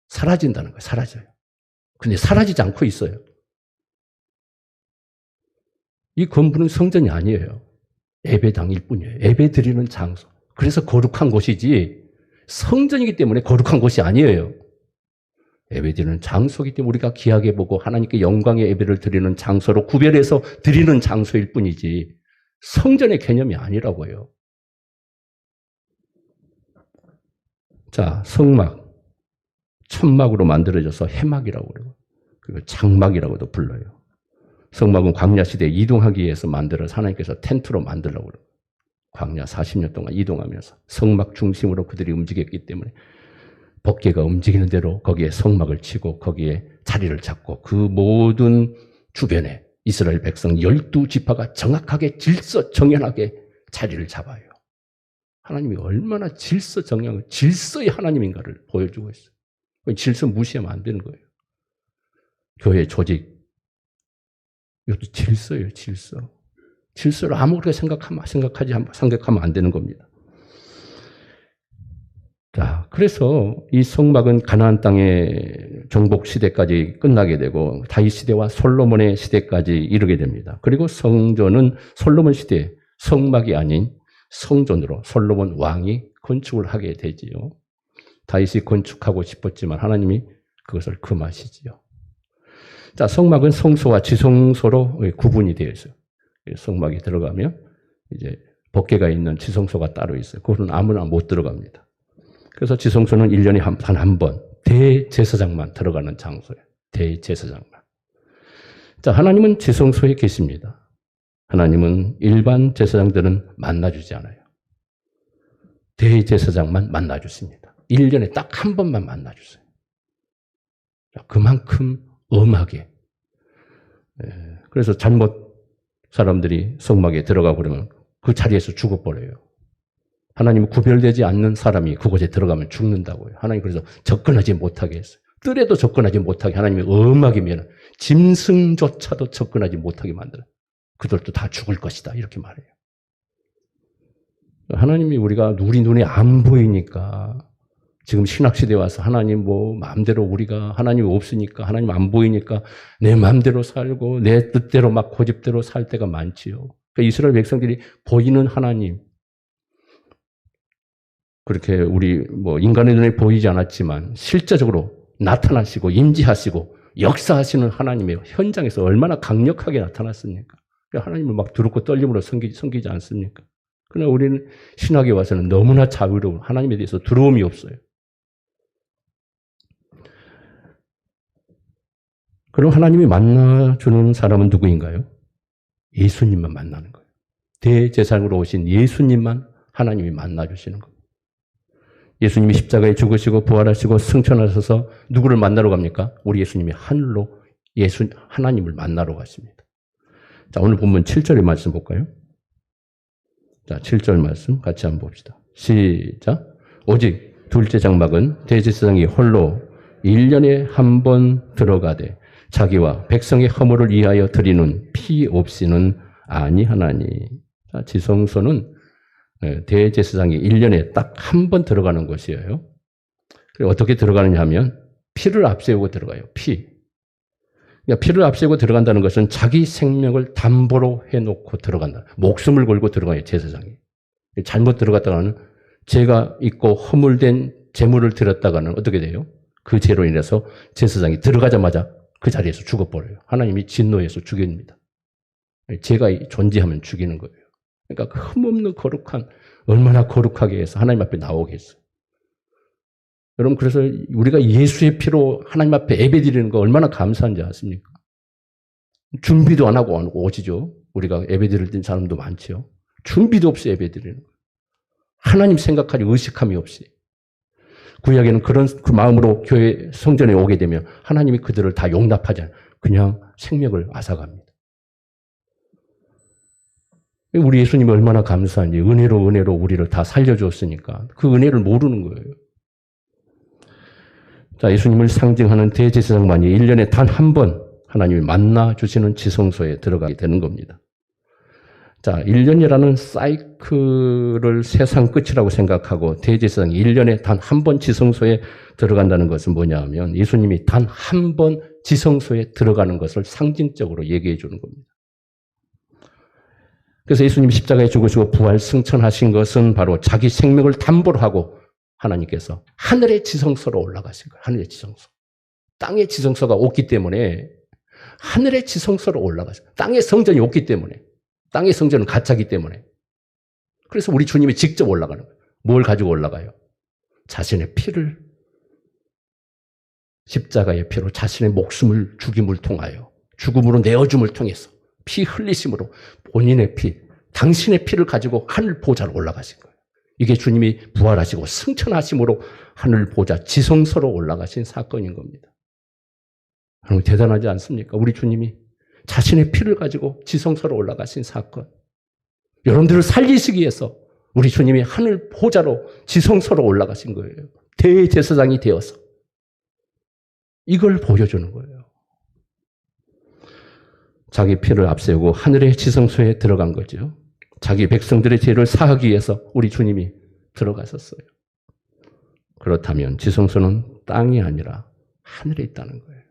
사라진다는 거예요. 사라져요. 근데 사라지지 않고 있어요. 이 건물은 성전이 아니에요. 예배당일 뿐이에요. 예배 드리는 장소. 그래서 거룩한 곳이지 성전이기 때문에 거룩한 곳이 아니에요. 예배 드리는 장소이기 때문에 우리가 귀하게 보고 하나님께 영광의 예배를 드리는 장소로 구별해서 드리는 장소일 뿐이지 성전의 개념이 아니라고요. 자, 성막. 천막으로 만들어져서 해막이라고 그래요. 그리고 장막이라고도 불러요. 성막은 광야 시대에 이동하기 위해서 만들어서 하나님께서 텐트로 만들려고 그래요. 광야 40년 동안 이동하면서 성막 중심으로 그들이 움직였기 때문에 법궤가 움직이는 대로 거기에 성막을 치고 거기에 자리를 잡고 그 모든 주변에 이스라엘 백성 12지파가 정확하게 질서정연하게 자리를 잡아요. 하나님이 얼마나 질서의 하나님인가를 보여주고 있어요. 질서 무시하면 안 되는 거예요. 교회 조직, 이것도 질서예요, 질서. 질서를 아무렇게 생각하면 안 되는 겁니다. 자, 그래서 이 성막은 가나안 땅의 정복 시대까지 끝나게 되고 다윗 시대와 솔로몬의 시대까지 이르게 됩니다. 그리고 성전은 솔로몬 시대 성막이 아닌 성전으로 솔로몬 왕이 건축을 하게 되지요. 다윗이 건축하고 싶었지만 하나님이 그것을 금하시지요. 자, 성막은 성소와 지성소로 구분이 되어 있어요. 성막이 들어가면 이제 법궤가 있는 지성소가 따로 있어요. 그거는 아무나 못 들어갑니다. 그래서 지성소는 1년에 단 한 번 대제사장만 들어가는 장소예요. 대제사장만. 자, 하나님은 지성소에 계십니다. 하나님은 일반 제사장들은 만나주지 않아요. 대제사장만 만나주십니다. 1년에 딱 한 번만 만나주세요. 그만큼 엄하게. 그래서 잘못 사람들이 성막에 들어가 버리면 그 자리에서 죽어버려요. 하나님은 구별되지 않는 사람이 그곳에 들어가면 죽는다고요. 하나님 그래서 접근하지 못하게 했어요. 뜰에도 접근하지 못하게 하나님이 엄하게 밀어요. 짐승조차도 접근하지 못하게 만들어요. 그들도 다 죽을 것이다 이렇게 말해요. 하나님이 우리가 우리 눈에 안 보이니까 지금 신학시대에 와서 하나님 뭐 마음대로 우리가 하나님이 없으니까 하나님 안 보이니까 내 마음대로 살고 내 뜻대로 막 고집대로 살 때가 많지요. 그러니까 이스라엘 백성들이 보이는 하나님 그렇게 우리 뭐 인간의 눈에 보이지 않았지만 실제적으로 나타나시고 임재하시고 역사하시는 하나님의 현장에서 얼마나 강력하게 나타났습니까? 하나님을 막 두렵고 떨림으로 섬기지 않습니까? 그러나 우리는 신학에 와서는 너무나 자유로운 하나님에 대해서 두려움이 없어요. 그럼 하나님이 만나주는 사람은 누구인가요? 예수님만 만나는 거예요. 대제사장으로 오신 예수님만 하나님이 만나주시는 거예요. 예수님이 십자가에 죽으시고 부활하시고 승천하셔서 누구를 만나러 갑니까? 우리 예수님이 하늘로 하나님을 만나러 가십니다. 자, 오늘 본문 7절의 말씀 볼까요? 자, 7절 말씀 같이 한번 봅시다. 시작. 오직 둘째 장막은 대제사장이 홀로 1년에 한 번 들어가되 자기와 백성의 허물을 위하여 드리는 피 없이는 아니하나니. 자, 지성소는 대제사장이 1년에 딱 한 번 들어가는 것이에요. 어떻게 들어가느냐 하면 피를 앞세우고 들어가요. 그러니까 피를 앞세우고 들어간다는 것은 자기 생명을 담보로 해놓고 들어간다. 목숨을 걸고 들어가요. 제사장이. 잘못 들어갔다가는 죄가 있고 허물된 제물을 드렸다가는 어떻게 돼요? 그 죄로 인해서 제사장이 들어가자마자 그 자리에서 죽어버려요. 하나님이 진노해서 죽입니다. 죄가 존재하면 죽이는 거예요. 그러니까 그 흠없는 거룩한 얼마나 거룩하게 해서 하나님 앞에 나오겠어요. 여러분 그래서 우리가 예수의 피로 하나님 앞에 예배드리는 거 얼마나 감사한지 아십니까? 준비도 안 하고 오시죠. 우리가 예배드릴 사람도 많죠. 준비도 없이 예배드리는 거예요. 하나님 생각하지 의식함이 없이. 구약에는 그런 그 마음으로 교회 성전에 오게 되면 하나님이 그들을 다 용납하지 않아요. 그냥 생명을 앗아갑니다. 우리 예수님이 얼마나 감사한지 은혜로 우리를 다 살려주었으니까 그 은혜를 모르는 거예요. 자, 예수님을 상징하는 대제사장만이 1년에 단 한 번 하나님이 만나주시는 지성소에 들어가게 되는 겁니다. 자, 1년이라는 사이클을 세상 끝이라고 생각하고 대제사장이 1년에 단 한 번 지성소에 들어간다는 것은 뭐냐 하면 예수님이 단 한 번 지성소에 들어가는 것을 상징적으로 얘기해 주는 겁니다. 그래서 예수님이 십자가에 죽으시고 부활 승천하신 것은 바로 자기 생명을 담보로 하고 하나님께서 하늘의 지성소로 올라가신 거예요. 하늘의 지성소. 땅의 지성소가 없기 때문에 하늘의 지성소로 올라가신 거예요. 땅의 성전이 없기 때문에. 땅의 성전은 가짜기 때문에. 그래서 우리 주님이 직접 올라가는 거예요. 뭘 가지고 올라가요? 자신의 피를 십자가의 피로 자신의 목숨을 죽임을 통하여 죽음으로 내어줌을 통해서 피 흘리심으로 본인의 피, 당신의 피를 가지고 하늘 보좌로 올라가신 거예요. 이게 주님이 부활하시고 승천하심으로 하늘 보좌 지성소로 올라가신 사건인 겁니다. 여러분 대단하지 않습니까? 우리 주님이 자신의 피를 가지고 지성소로 올라가신 사건. 여러분들을 살리시기 위해서 우리 주님이 하늘 보좌로 지성소로 올라가신 거예요. 대제사장이 되어서. 이걸 보여주는 거예요. 자기 피를 앞세우고 하늘의 지성소에 들어간 거죠. 자기 백성들의 죄를 사하기 위해서 우리 주님이 들어가셨어요. 그렇다면 지성소는 땅이 아니라 하늘에 있다는 거예요.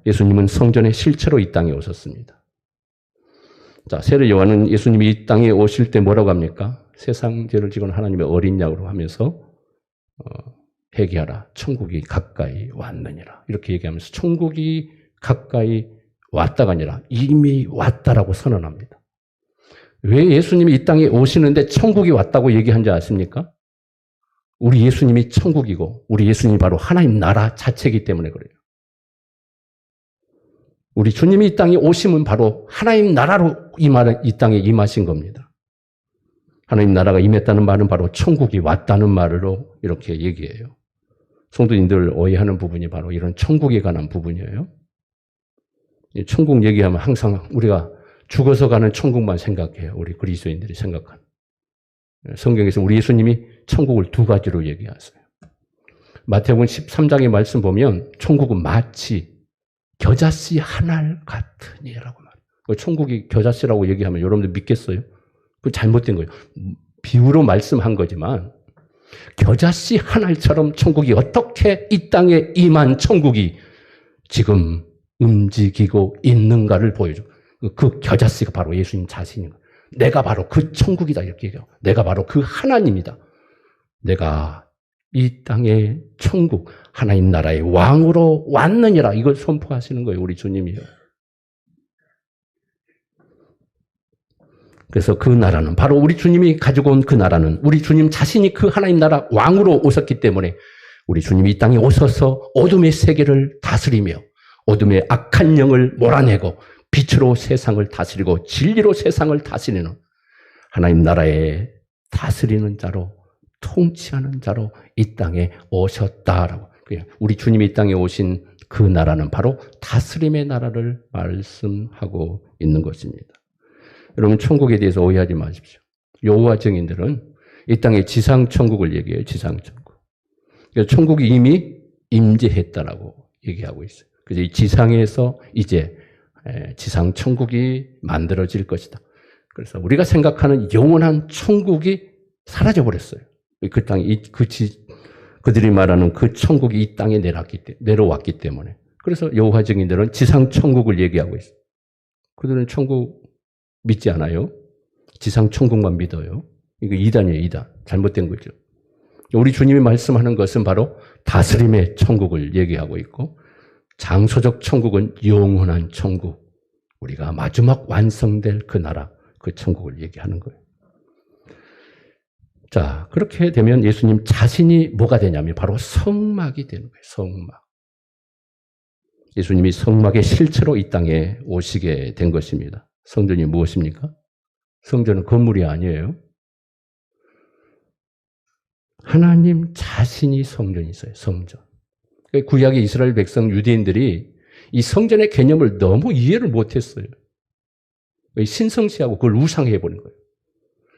예수님은 성전에 실제로 이 땅에 오셨습니다. 자, 세례 요한은 예수님이 이 땅에 오실 때 뭐라고 합니까? 세상 죄를 지고는 하나님의 어린 양으로 하면서 회개하라. 천국이 가까이 왔느니라. 이렇게 얘기하면서 천국이 가까이 왔다가 아니라 이미 왔다라고 선언합니다. 왜 예수님이 이 땅에 오시는데 천국이 왔다고 얘기한지 아십니까? 우리 예수님이 천국이고 우리 예수님이 바로 하나님 나라 자체이기 때문에 그래요. 우리 주님이 이 땅에 오심은 바로 하나님 나라로 이 땅에 임하신 겁니다. 하나님 나라가 임했다는 말은 바로 천국이 왔다는 말로 이렇게 얘기해요. 성도님들 오해하는 부분이 바로 이런 천국에 관한 부분이에요. 천국 얘기하면 항상 우리가 죽어서 가는 천국만 생각해요. 우리 그리스도인들이 생각하는. 성경에서 우리 예수님이 천국을 두 가지로 얘기하세요. 마태복음 13장의 말씀 보면 천국은 마치 겨자씨 한 알 같으니라고 말해요. 천국이 겨자씨라고 얘기하면 여러분들 믿겠어요? 그거 잘못된 거예요. 비유로 말씀한 거지만 겨자씨 한 알처럼 천국이 어떻게 이 땅에 임한 천국이 지금 움직이고 있는가를 보여줘. 그 겨자씨가 바로 예수님 자신인 거예요. 내가 바로 그 천국이다 이렇게 얘기해요. 내가 바로 그 하나님이다. 내가 이 땅의 천국, 하나님 나라의 왕으로 왔느니라. 이걸 선포하시는 거예요. 우리 주님이요. 그래서 그 나라는 바로 우리 주님이 가지고 온 그 나라는 우리 주님 자신이 그 하나님 나라 왕으로 오셨기 때문에 우리 주님이 이 땅에 오셔서 어둠의 세계를 다스리며 어둠의 악한 영을 몰아내고 빛으로 세상을 다스리고 진리로 세상을 다스리는 하나님 나라의 다스리는 자로 통치하는 자로 이 땅에 오셨다라고. 우리 주님이 이 땅에 오신 그 나라는 바로 다스림의 나라를 말씀하고 있는 것입니다. 여러분 천국에 대해서 오해하지 마십시오. 여호와 증인들은 이 땅의 지상 천국을 얘기해요. 지상 천국. 그러니까 천국이 이미 임재했다라고 얘기하고 있어요. 그래서 이 지상에서 이제 지상 천국이 만들어질 것이다. 그래서 우리가 생각하는 영원한 천국이 사라져 버렸어요. 그 땅이 그들이 말하는 그 천국이 이 땅에 내려왔기 때문에. 그래서 여호와 증인들은 지상 천국을 얘기하고 있어요. 그들은 천국 믿지 않아요. 지상 천국만 믿어요. 이거 이단이에요, 이단. 잘못된 거죠. 우리 주님이 말씀하는 것은 바로 다스림의 천국을 얘기하고 있고 장소적 천국은 영원한 천국. 우리가 마지막 완성될 그 나라, 그 천국을 얘기하는 거예요. 자, 그렇게 되면 예수님 자신이 뭐가 되냐면 바로 성막이 되는 거예요. 성막. 예수님이 성막의 실체로 이 땅에 오시게 된 것입니다. 성전이 무엇입니까? 성전은 건물이 아니에요. 하나님 자신이 성전이 있어요. 성전. 구약의 이스라엘 백성 유대인들이 이 성전의 개념을 너무 이해를 못했어요. 신성시하고 그걸 우상해버린 거예요.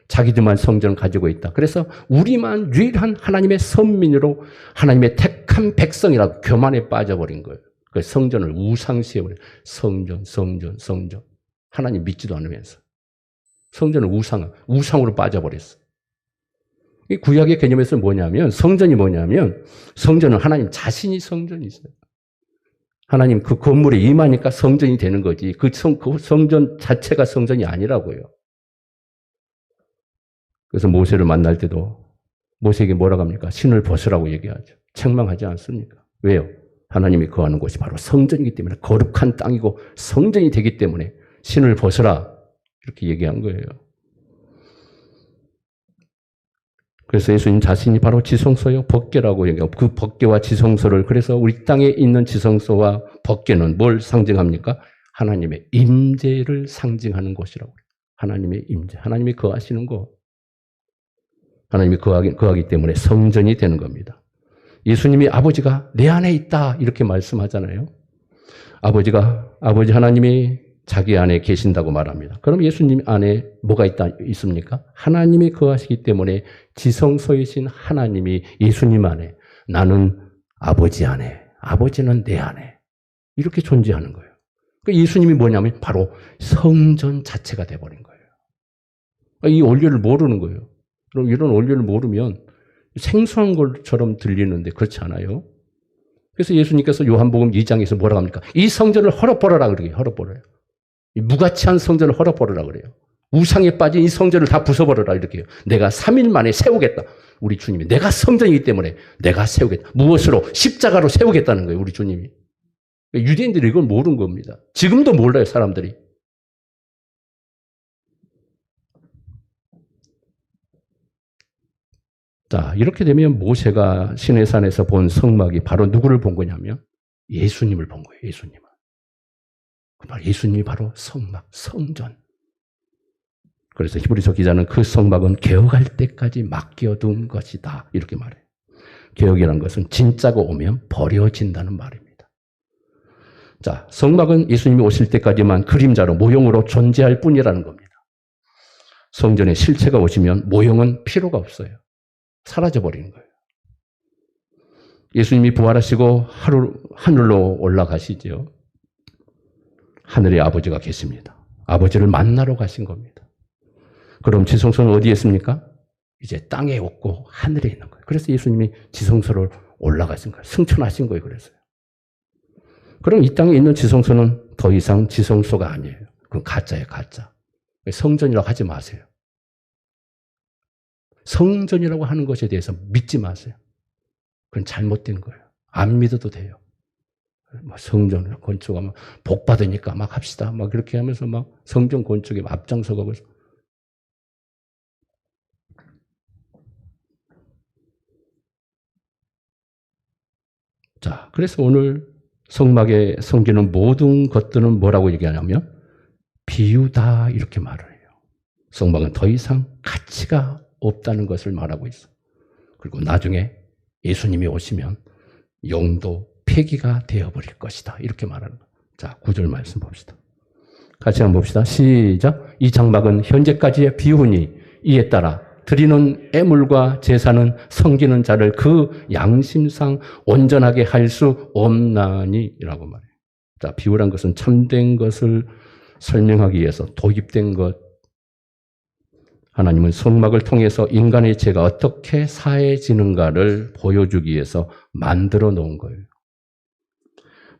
자기들만 성전을 가지고 있다. 그래서 우리만 유일한 하나님의 선민으로 하나님의 택한 백성이라고 교만에 빠져버린 거예요. 그 성전을 우상시해버린 성전. 하나님 믿지도 않으면서. 성전은 우상으로 빠져버렸어. 이 구약의 개념에서 뭐냐면 성전이 뭐냐면 성전은 하나님 자신이 성전이 있어요. 하나님 그 건물에 임하니까 성전이 되는 거지. 그 성전 자체가 성전이 아니라고요. 그래서 모세를 만날 때도 모세에게 뭐라고 합니까? 신을 벗으라고 얘기하죠. 책망하지 않습니까? 왜요? 하나님이 거하는 곳이 바로 성전이기 때문에 거룩한 땅이고 성전이 되기 때문에 신을 벗으라 이렇게 얘기한 거예요. 그래서 예수님 자신이 바로 지성소요 법궤라고 얘기하고 그 법궤와 지성소를 그래서 우리 땅에 있는 지성소와 법궤는 뭘 상징합니까? 하나님의 임재를 상징하는 곳이라고 해요. 하나님의 임재, 하나님이 거하시는 곳. 하나님이 거하기 때문에 성전이 되는 겁니다. 예수님이 아버지가 내 안에 있다 이렇게 말씀하잖아요. 아버지 하나님이 자기 안에 계신다고 말합니다. 그럼 예수님 안에 뭐가 있습니까? 하나님이 거하시기 때문에 지성소이신 하나님이 예수님 안에 나는 아버지 안에 아버지는 내 안에 이렇게 존재하는 거예요. 그러니까 예수님이 뭐냐면 바로 성전 자체가 돼버린 거예요. 이 원리를 모르는 거예요. 그럼 이런 원리를 모르면 생소한 것처럼 들리는데 그렇지 않아요. 그래서 예수님께서 요한복음 2장에서 뭐라고 합니까? 이 성전을 헐어버려라 그러게 헐어버려요. 이 무가치한 성전을 헐어버리라 그래요. 우상에 빠진 이 성전을 다 부숴버려라 이렇게 해요. 내가 3일 만에 세우겠다. 우리 주님이 내가 성전이기 때문에 내가 세우겠다. 무엇으로? 십자가로 세우겠다는 거예요. 우리 주님이. 유대인들이 이걸 모르는 겁니다. 지금도 몰라요. 사람들이. 자, 이렇게 되면 모세가 시내산에서 본 성막이 바로 누구를 본 거냐면 예수님을 본 거예요. 예수님을. 예수님이 바로 성막, 성전. 그래서 히브리서 기자는 그 성막은 개혁할 때까지 맡겨둔 것이다. 이렇게 말해요. 개혁이라는 것은 진짜가 오면 버려진다는 말입니다. 자, 성막은 예수님이 오실 때까지만 그림자로 모형으로 존재할 뿐이라는 겁니다. 성전에 실체가 오시면 모형은 필요가 없어요. 사라져버리는 거예요. 예수님이 부활하시고 하늘로 올라가시죠. 하늘에 아버지가 계십니다. 아버지를 만나러 가신 겁니다. 그럼 지성소는 어디에 있습니까? 이제 땅에 없고 하늘에 있는 거예요. 그래서 예수님이 지성소로 올라가신 거예요. 승천하신 거예요. 그래서요. 그럼 이 땅에 있는 지성소는 더 이상 지성소가 아니에요. 그건 가짜예요. 가짜. 성전이라고 하지 마세요. 성전이라고 하는 것에 대해서 믿지 마세요. 그건 잘못된 거예요. 안 믿어도 돼요. 성전을 건축하면 복 받으니까 막 합시다. 막 그렇게 하면서 막 성전 건축에 앞장서가고. 자, 그래서 오늘 성막에 섬기는 모든 것들은 뭐라고 얘기하냐면 비유다 이렇게 말을 해요. 성막은 더 이상 가치가 없다는 것을 말하고 있어. 그리고 나중에 예수님이 오시면 용도 폐기가 되어버릴 것이다. 이렇게 말하는 거예요. 자, 9절 말씀 봅시다. 같이 한번 봅시다. 시작. 이 장막은 현재까지의 비유니 이에 따라 드리는 애물과 제사는 섬기는 자를 그 양심상 온전하게 할 수 없나니 라고 말해요. 자, 비유란 것은 참된 것을 설명하기 위해서 도입된 것. 하나님은 성막을 통해서 인간의 죄가 어떻게 사해지는가를 보여주기 위해서 만들어 놓은 거예요.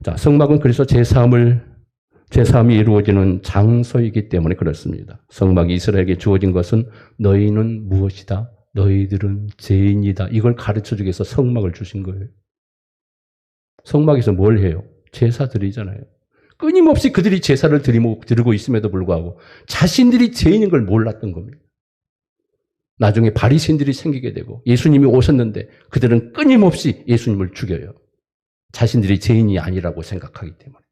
자, 성막은 그래서 제사함이 이루어지는 장소이기 때문에 그렇습니다. 성막이 이스라엘에게 주어진 것은 너희는 무엇이다? 너희들은 죄인이다. 이걸 가르쳐 주기 위해서 성막을 주신 거예요. 성막에서 뭘 해요? 제사 드리잖아요. 끊임없이 그들이 제사를 드리고 있음에도 불구하고 자신들이 죄인인 걸 몰랐던 겁니다. 나중에 바리새인들이 생기게 되고 예수님이 오셨는데 그들은 끊임없이 예수님을 죽여요. 자신들이 죄인이 아니라고 생각하기 때문에.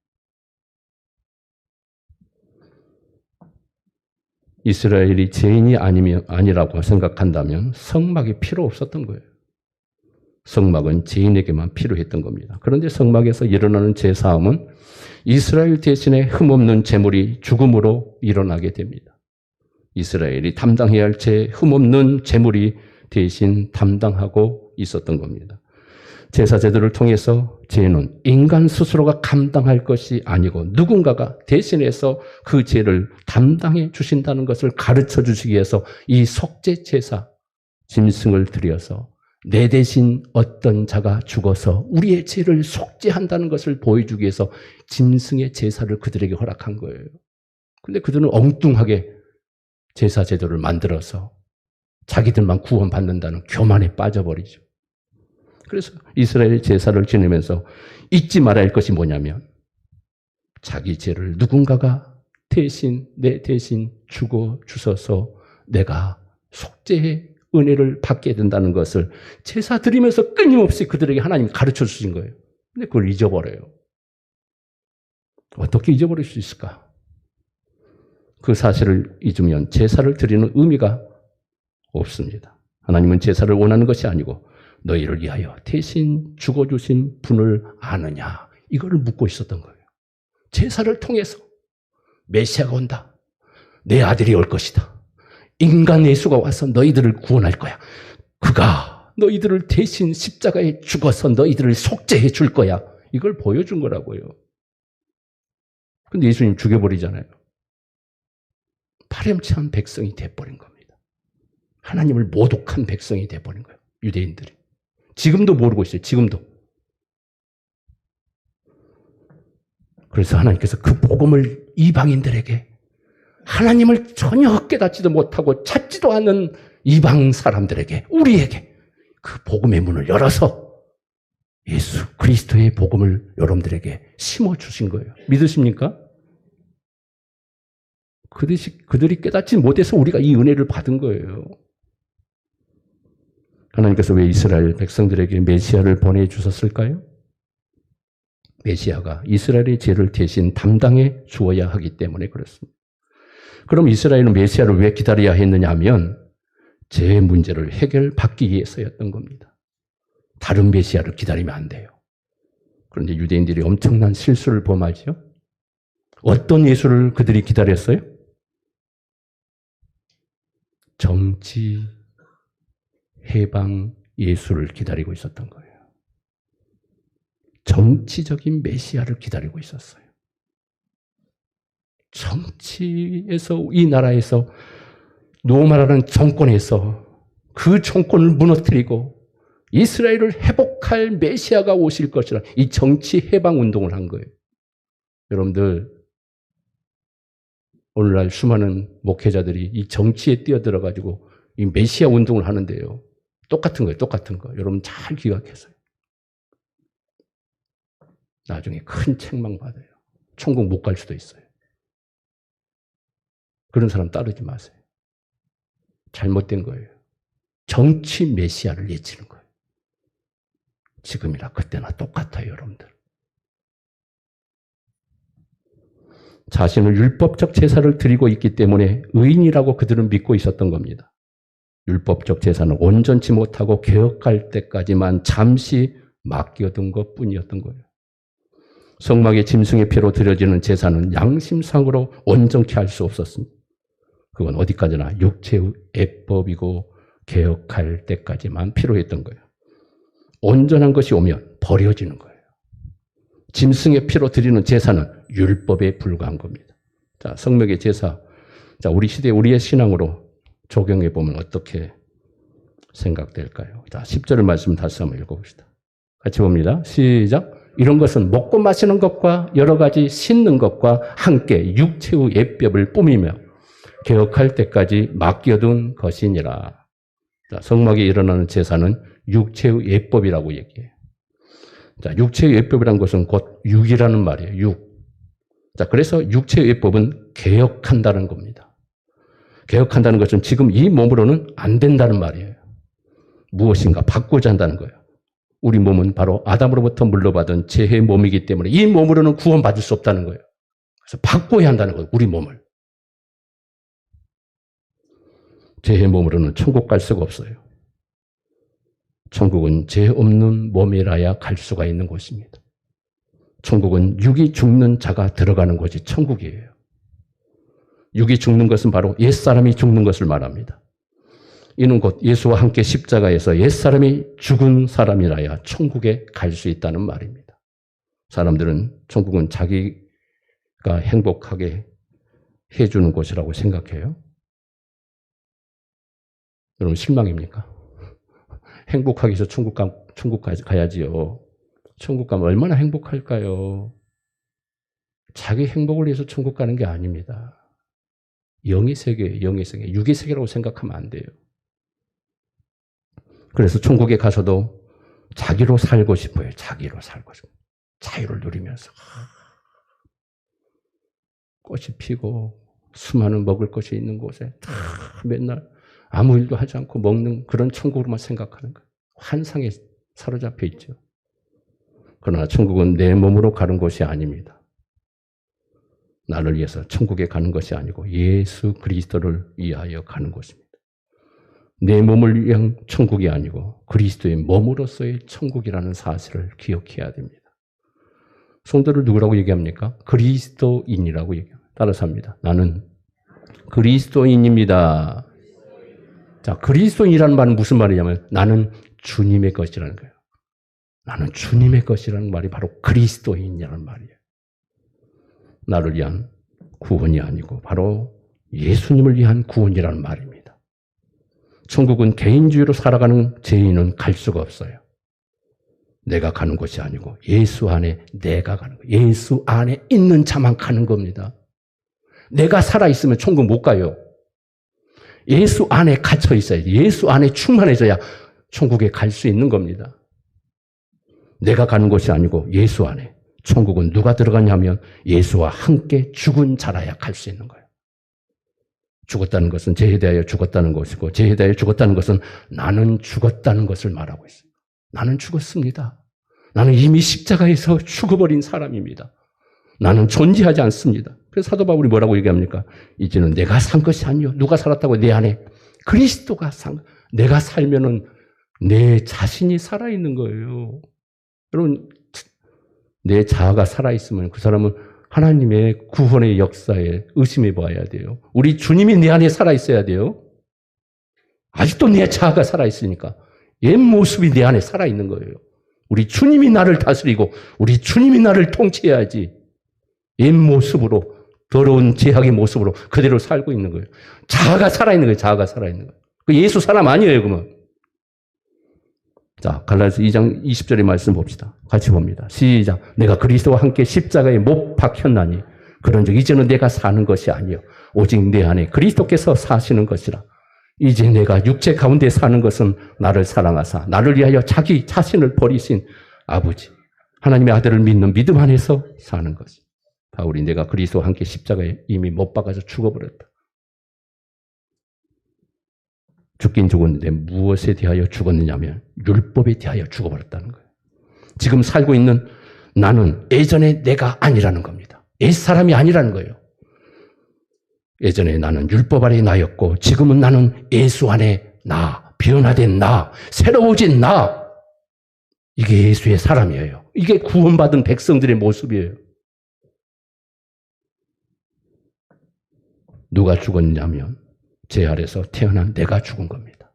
이스라엘이 죄인이 아니라고 생각한다면 성막이 필요 없었던 거예요. 성막은 죄인에게만 필요했던 겁니다. 그런데 성막에서 일어나는 제사함은 이스라엘 대신에 흠없는 제물이 죽음으로 일어나게 됩니다. 이스라엘이 담당해야 할 죄 흠없는 제물이 대신 담당하고 있었던 겁니다. 제사 제도를 통해서 죄는 인간 스스로가 감당할 것이 아니고 누군가가 대신해서 그 죄를 담당해 주신다는 것을 가르쳐 주시기 위해서 이 속죄 제사 짐승을 드려서 내 대신 어떤 자가 죽어서 우리의 죄를 속죄한다는 것을 보여주기 위해서 짐승의 제사를 그들에게 허락한 거예요. 근데 그들은 엉뚱하게 제사 제도를 만들어서 자기들만 구원받는다는 교만에 빠져버리죠. 그래서 이스라엘 제사를 지내면서 잊지 말아야 할 것이 뭐냐면 자기 죄를 누군가가 내 대신 죽어 주셔서 내가 속죄의 은혜를 받게 된다는 것을 제사 드리면서 끊임없이 그들에게 하나님 가르쳐 주신 거예요. 근데 그걸 잊어버려요. 어떻게 잊어버릴 수 있을까? 그 사실을 잊으면 제사를 드리는 의미가 없습니다. 하나님은 제사를 원하는 것이 아니고 너희를 위하여 대신 죽어주신 분을 아느냐 이거를 묻고 있었던 거예요. 제사를 통해서 메시아가 온다. 내 아들이 올 것이다. 인간 예수가 와서 너희들을 구원할 거야. 그가 너희들을 대신 십자가에 죽어서 너희들을 속죄해 줄 거야. 이걸 보여준 거라고요. 근데 예수님 죽여버리잖아요. 파렴치한 백성이 돼버린 겁니다. 하나님을 모독한 백성이 돼버린 거예요. 유대인들이. 지금도 모르고 있어요. 지금도. 그래서 하나님께서 그 복음을 이방인들에게 하나님을 전혀 깨닫지도 못하고 찾지도 않는 이방 사람들에게, 우리에게 그 복음의 문을 열어서 예수 그리스도의 복음을 여러분들에게 심어주신 거예요. 믿으십니까? 그들이 깨닫지 못해서 우리가 이 은혜를 받은 거예요. 하나님께서 왜 이스라엘 백성들에게 메시아를 보내주셨을까요? 메시아가 이스라엘의 죄를 대신 담당해 주어야 하기 때문에 그렇습니다. 그럼 이스라엘은 메시아를 왜 기다려야 했느냐 하면 죄 문제를 해결받기 위해서였던 겁니다. 다른 메시아를 기다리면 안 돼요. 그런데 유대인들이 엄청난 실수를 범하죠. 어떤 예수를 그들이 기다렸어요? 정치, 해방 예수를 기다리고 있었던 거예요. 정치적인 메시아를 기다리고 있었어요. 정치에서, 이 나라에서 노마라는 정권에서 그 정권을 무너뜨리고 이스라엘을 회복할 메시아가 오실 것이라 이 정치 해방 운동을 한 거예요. 여러분들, 오늘날 수많은 목회자들이 이 정치에 뛰어들어가지고 이 메시아 운동을 하는데요. 똑같은 거예요. 똑같은 거. 여러분 잘 기억하세요. 나중에 큰 책망 받아요. 천국 못 갈 수도 있어요. 그런 사람 따르지 마세요. 잘못된 거예요. 정치 메시아를 외치는 거예요. 지금이나 그때나 똑같아요, 여러분들. 자신을 율법적 제사를 드리고 있기 때문에 의인이라고 그들은 믿고 있었던 겁니다. 율법적 제사는 온전치 못하고 개혁할 때까지만 잠시 맡겨둔 것뿐이었던 거예요. 성막의 짐승의 피로 드려지는 제사는 양심상으로 온전케 할 수 없었습니다. 그건 어디까지나 육체의 애법이고 개혁할 때까지만 필요했던 거예요. 온전한 것이 오면 버려지는 거예요. 짐승의 피로 드리는 제사는 율법에 불과한 겁니다. 자, 성막의 제사. 자, 우리 시대 우리의 신앙으로 적용해 보면 어떻게 생각될까요? 자, 10절의 말씀 다시 한번 읽어봅시다. 같이 봅니다. 시작. 이런 것은 먹고 마시는 것과 여러 가지 씻는 것과 함께 육체의 예법을 뿜이며 개혁할 때까지 맡겨둔 것이니라. 자, 성막에 일어나는 제사는 육체의 예법이라고 얘기해요. 자, 육체의 예법이라는 것은 곧 육이라는 말이에요. 육. 자, 그래서 육체의 예법은 개혁한다는 겁니다. 개혁한다는 것은 지금 이 몸으로는 안 된다는 말이에요. 무엇인가 바꾸자 한다는 거예요. 우리 몸은 바로 아담으로부터 물려받은 죄의 몸이기 때문에 이 몸으로는 구원받을 수 없다는 거예요. 그래서 바꿔야 한다는 거예요. 우리 몸을. 죄의 몸으로는 천국 갈 수가 없어요. 천국은 죄 없는 몸이라야 갈 수가 있는 곳입니다. 천국은 육이 죽는 자가 들어가는 곳이 천국이에요. 육이 죽는 것은 바로 옛사람이 죽는 것을 말합니다. 이는 곧 예수와 함께 십자가에서 옛사람이 죽은 사람이라야 천국에 갈 수 있다는 말입니다. 사람들은 천국은 자기가 행복하게 해주는 곳이라고 생각해요. 여러분 실망입니까? 행복하기 위해서 천국 가야지요. 천국 가면 얼마나 행복할까요? 자기 행복을 위해서 천국 가는 게 아닙니다. 영의 세계예요. 영의 세계. 육의 세계라고 생각하면 안 돼요. 그래서 천국에 가서도 자기로 살고 싶어요. 자기로 살고 싶어요. 자유를 누리면서 꽃이 피고 수많은 먹을 것이 있는 곳에 맨날 아무 일도 하지 않고 먹는 그런 천국으로만 생각하는 거예요. 환상에 사로잡혀 있죠. 그러나 천국은 내 몸으로 가는 곳이 아닙니다. 나를 위해서 천국에 가는 것이 아니고 예수 그리스도를 위하여 가는 곳입니다. 내 몸을 위한 천국이 아니고 그리스도의 몸으로서의 천국이라는 사실을 기억해야 됩니다. 성도를 누구라고 얘기합니까? 그리스도인이라고 얘기합니다. 따라서 합니다. 나는 그리스도인입니다. 자, 그리스도인이라는 말은 무슨 말이냐면 나는 주님의 것이라는 거예요. 나는 주님의 것이라는 말이 바로 그리스도인이라는 말이에요. 나를 위한 구원이 아니고 바로 예수님을 위한 구원이라는 말입니다. 천국은 개인주의로 살아가는 죄인은 갈 수가 없어요. 내가 가는 곳이 아니고 예수 안에 내가 가는 거예요. 예수 안에 있는 자만 가는 겁니다. 내가 살아있으면 천국 못 가요. 예수 안에 갇혀 있어야 돼. 예수 안에 충만해져야 천국에 갈 수 있는 겁니다. 내가 가는 곳이 아니고 예수 안에. 천국은 누가 들어가냐면 예수와 함께 죽은 자라야 갈 수 있는 거예요. 죽었다는 것은 죄에 대하여 죽었다는 것이고 죄에 대하여 죽었다는 것은 나는 죽었다는 것을 말하고 있어요. 나는 죽었습니다. 나는 이미 십자가에서 죽어버린 사람입니다. 나는 존재하지 않습니다. 그래서 사도 바울이 뭐라고 얘기합니까? 이제는 내가 산 것이 아니요. 누가 살았다고? 내 안에 그리스도가 산. 내가 살면은 내 자신이 살아있는 거예요. 여러분, 내 자아가 살아있으면 그 사람은 하나님의 구원의 역사에 의심해 봐야 돼요. 우리 주님이 내 안에 살아있어야 돼요. 아직도 내 자아가 살아있으니까. 옛 모습이 내 안에 살아있는 거예요. 우리 주님이 나를 다스리고 우리 주님이 나를 통치해야지. 옛 모습으로, 더러운 죄악의 모습으로 그대로 살고 있는 거예요. 자아가 살아있는 거예요. 자아가 살아있는 거예요. 그 예수 사람 아니에요, 그러면. 자, 갈라디아서 2장 20절의 말씀 봅시다. 같이 봅니다. 시작. 내가 그리스도와 함께 십자가에 못 박혔나니 그런즉 이제는 내가 사는 것이 아니요 오직 내 안에 그리스도께서 사시는 것이라. 이제 내가 육체 가운데 사는 것은 나를 사랑하사 나를 위하여 자기 자신을 버리신 아버지 하나님의 아들을 믿는 믿음 안에서 사는 것이. 바울이 내가 그리스도와 함께 십자가에 이미 못 박아서 죽어버렸다. 죽긴 죽었는데 무엇에 대하여 죽었느냐면 율법에 대하여 죽어버렸다는 거예요. 지금 살고 있는 나는 예전에 내가 아니라는 겁니다. 옛 사람이 아니라는 거예요. 예전에 나는 율법 아래 나였고 지금은 나는 예수 안에 나, 변화된 나, 새로워진 나. 이게 예수의 사람이에요. 이게 구원받은 백성들의 모습이에요. 누가 죽었냐면 제 아래서 태어난 내가 죽은 겁니다.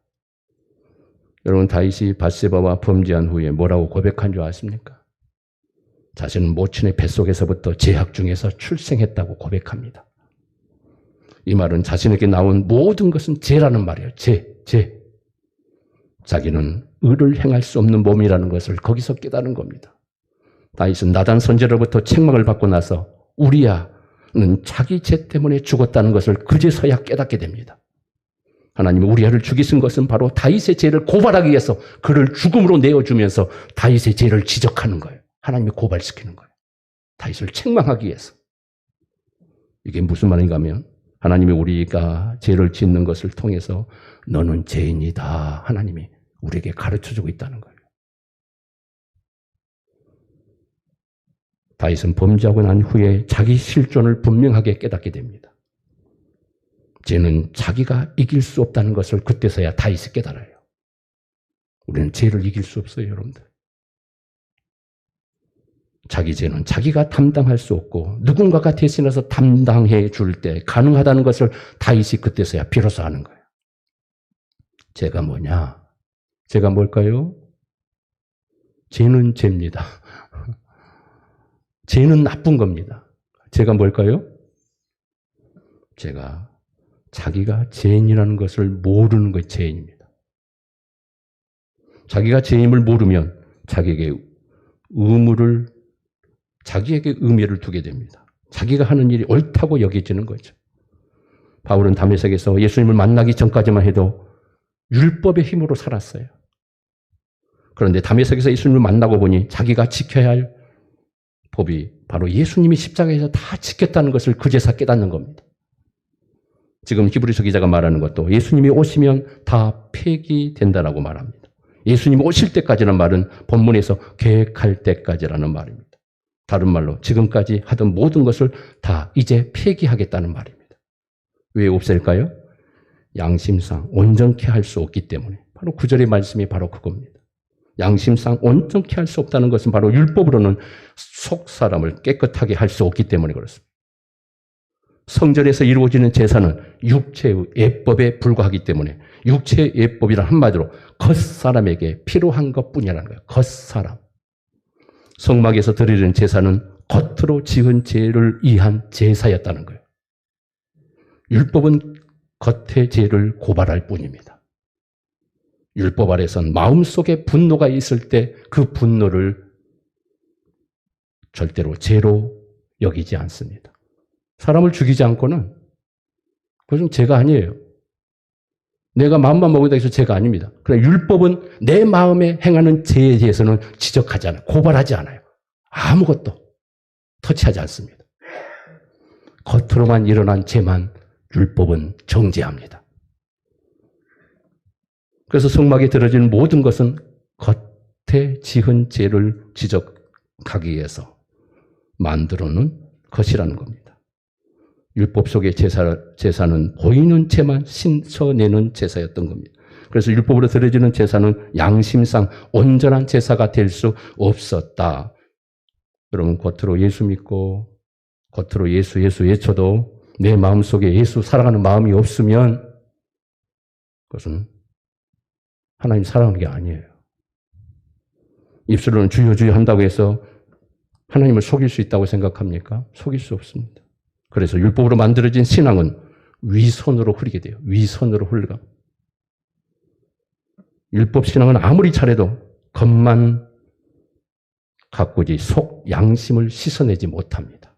여러분, 다윗이 밧세바와 범죄한 후에 뭐라고 고백한 줄 아십니까? 자신은 모친의 뱃속에서부터 죄악 중에서 출생했다고 고백합니다. 이 말은 자신에게 나온 모든 것은 죄라는 말이에요. 죄. 자기는 의를 행할 수 없는 몸이라는 것을 거기서 깨달은 겁니다. 다윗은 나단 선지자로부터 책망을 받고 나서 우리야는 자기 죄 때문에 죽었다는 것을 그제서야 깨닫게 됩니다. 하나님은 우리아를 죽이신 것은 바로 다윗의 죄를 고발하기 위해서 그를 죽음으로 내어주면서 다윗의 죄를 지적하는 거예요. 하나님이 고발시키는 거예요. 다윗을 책망하기 위해서. 이게 무슨 말인가 하면 하나님이 우리가 죄를 짓는 것을 통해서 너는 죄인이다. 하나님이 우리에게 가르쳐주고 있다는 거예요. 다윗은 범죄하고 난 후에 자기 실존을 분명하게 깨닫게 됩니다. 죄는 자기가 이길 수 없다는 것을 그때서야 다윗이 깨달아요. 우리는 죄를 이길 수 없어요, 여러분들. 자기 죄는 자기가 담당할 수 없고 누군가가 대신해서 담당해 줄 때 가능하다는 것을 다윗이 그때서야 비로소 아는 거예요. 죄가 뭐냐? 죄가 뭘까요? 죄는 죄입니다. 죄는 나쁜 겁니다. 죄가 뭘까요? 죄가 자기가 죄인이라는 것을 모르는 것이 죄인입니다. 자기가 죄임을 모르면 자기에게 의미를 두게 됩니다. 자기가 하는 일이 옳다고 여겨지는 거죠. 바울은 다메섹에서 예수님을 만나기 전까지만 해도 율법의 힘으로 살았어요. 그런데 다메섹에서 예수님을 만나고 보니 자기가 지켜야 할 법이 바로 예수님이 십자가에서 다 지켰다는 것을 그제서 깨닫는 겁니다. 지금 히브리서 기자가 말하는 것도 예수님이 오시면 다 폐기된다라고 말합니다. 예수님이 오실 때까지라는 말은 본문에서 계획할 때까지라는 말입니다. 다른 말로 지금까지 하던 모든 것을 다 이제 폐기하겠다는 말입니다. 왜 없앨까요? 양심상 온전케 할 수 없기 때문에. 바로 9절의 말씀이 바로 그겁니다. 양심상 온전케 할 수 없다는 것은 바로 율법으로는 속 사람을 깨끗하게 할 수 없기 때문에 그렇습니다. 성전에서 이루어지는 제사는 육체의 예법에 불과하기 때문에 육체의 예법이란 한마디로 겉사람에게 필요한 것뿐이라는 거예요. 겉사람. 성막에서 드리는 제사는 겉으로 지은 죄를 위한 제사였다는 거예요. 율법은 겉의 죄를 고발할 뿐입니다. 율법 아래선 마음속에 분노가 있을 때 그 분노를 절대로 죄로 여기지 않습니다. 사람을 죽이지 않고는 그것은 죄가 아니에요. 내가 마음만 먹는다 해서 죄가 아닙니다. 그러나 율법은 내 마음에 행하는 죄에 대해서는 지적하지 않아요. 고발하지 않아요. 아무것도 터치하지 않습니다. 겉으로만 일어난 죄만 율법은 정죄합니다. 그래서 성막에 들어지는 모든 것은 겉에 지은 죄를 지적하기 위해서 만들어놓은 것이라는 겁니다. 율법 속의 제사는 보이는 죄만 신쳐내는 제사였던 겁니다. 그래서 율법으로 드려지는 제사는 양심상 온전한 제사가 될 수 없었다. 여러분, 겉으로 예수 믿고 겉으로 예수 외쳐도 내 마음속에 예수 사랑하는 마음이 없으면 그것은 하나님 사랑하는 게 아니에요. 입술로는 주여 주여 한다고 해서 하나님을 속일 수 있다고 생각합니까? 속일 수 없습니다. 그래서 율법으로 만들어진 신앙은 위선으로 흐리게 돼요. 위선으로 흘러가. 율법 신앙은 아무리 잘해도 겉만 가꾸지 속 양심을 씻어내지 못합니다.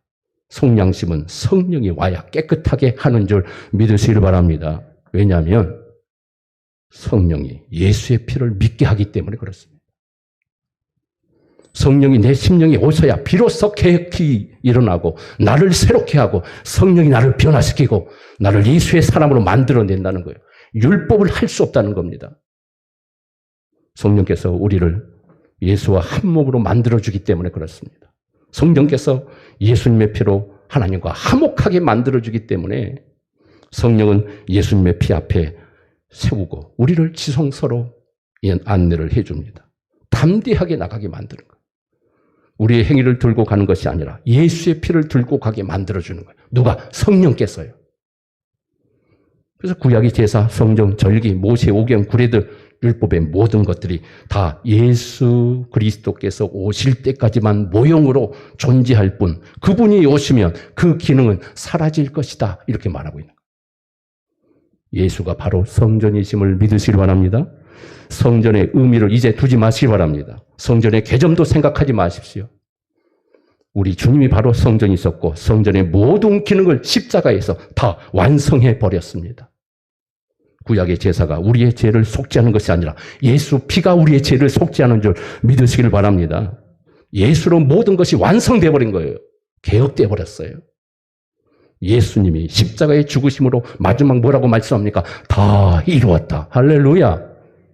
속 양심은 성령이 와야 깨끗하게 하는 줄 믿으시길 바랍니다. 왜냐하면 성령이 예수의 피를 믿게 하기 때문에 그렇습니다. 성령이 내 심령에 오셔야 비로소 개혁이 일어나고 나를 새롭게 하고 성령이 나를 변화시키고 나를 예수의 사람으로 만들어낸다는 거예요. 율법을 할 수 없다는 겁니다. 성령께서 우리를 예수와 한 몸으로 만들어주기 때문에 그렇습니다. 성령께서 예수님의 피로 하나님과 화목하게 만들어주기 때문에 성령은 예수님의 피 앞에 세우고 우리를 지성소로 안내를 해줍니다. 담대하게 나가게 만드는 거예요. 우리의 행위를 들고 가는 것이 아니라 예수의 피를 들고 가게 만들어주는 거예요. 누가? 성령께서요. 그래서 구약의 제사, 성정, 절기, 모세, 오경, 구레드, 율법의 모든 것들이 다 예수 그리스도께서 오실 때까지만 모형으로 존재할 뿐 그분이 오시면 그 기능은 사라질 것이다. 이렇게 말하고 있는 거예요. 예수가 바로 성전이심을 믿으시기 바랍니다. 성전의 의미를 이제 두지 마시기 바랍니다. 성전의 개점도 생각하지 마십시오. 우리 주님이 바로 성전이 있었고 성전의 모든 기능을 십자가에서 다 완성해 버렸습니다. 구약의 제사가 우리의 죄를 속죄하는 것이 아니라 예수 피가 우리의 죄를 속죄하는 줄 믿으시길 바랍니다. 예수로 모든 것이 완성되어 버린 거예요. 개혁되어 버렸어요. 예수님이 십자가의 죽으심으로 마지막 뭐라고 말씀합니까? 다 이루었다. 할렐루야.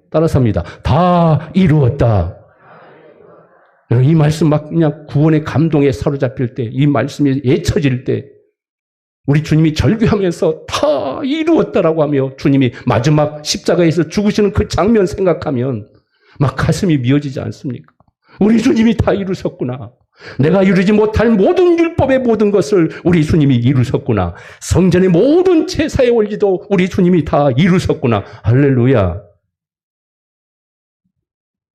따라서 합니다. 다 이루었다. 이 말씀 막 그냥 구원의 감동에 사로잡힐 때, 이 말씀이 예쳐질 때, 우리 주님이 절규하면서 다 이루었다라고 하며 주님이 마지막 십자가에서 죽으시는 그 장면 생각하면 막 가슴이 미어지지 않습니까? 우리 주님이 다 이루셨구나. 내가 이루지 못할 모든 율법의 모든 것을 우리 주님이 이루셨구나. 성전의 모든 제사의 원리도 우리 주님이 다 이루셨구나. 할렐루야.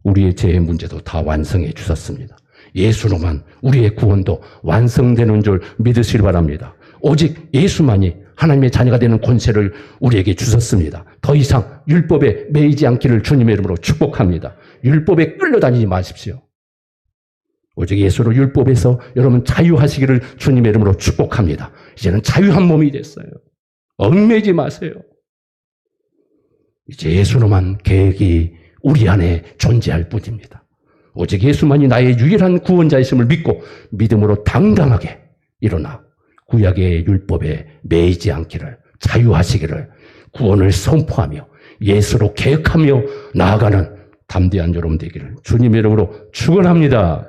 우리의 죄의 문제도 다 완성해 주셨습니다. 예수로만 우리의 구원도 완성되는 줄 믿으시기 바랍니다. 오직 예수만이 하나님의 자녀가 되는 권세를 우리에게 주셨습니다. 더 이상 율법에 매이지 않기를 주님의 이름으로 축복합니다. 율법에 끌려다니지 마십시오. 오직 예수로 율법에서 여러분 자유하시기를 주님의 이름으로 축복합니다. 이제는 자유한 몸이 됐어요. 얽매이지 마세요. 이제 예수로만 계획이 우리 안에 존재할 뿐입니다. 오직 예수만이 나의 유일한 구원자이심을 믿고 믿음으로 당당하게 일어나 구약의 율법에 매이지 않기를, 자유하시기를, 구원을 선포하며 예수로 계획하며 나아가는 담대한 여러분 되기를 주님의 이름으로 축원합니다.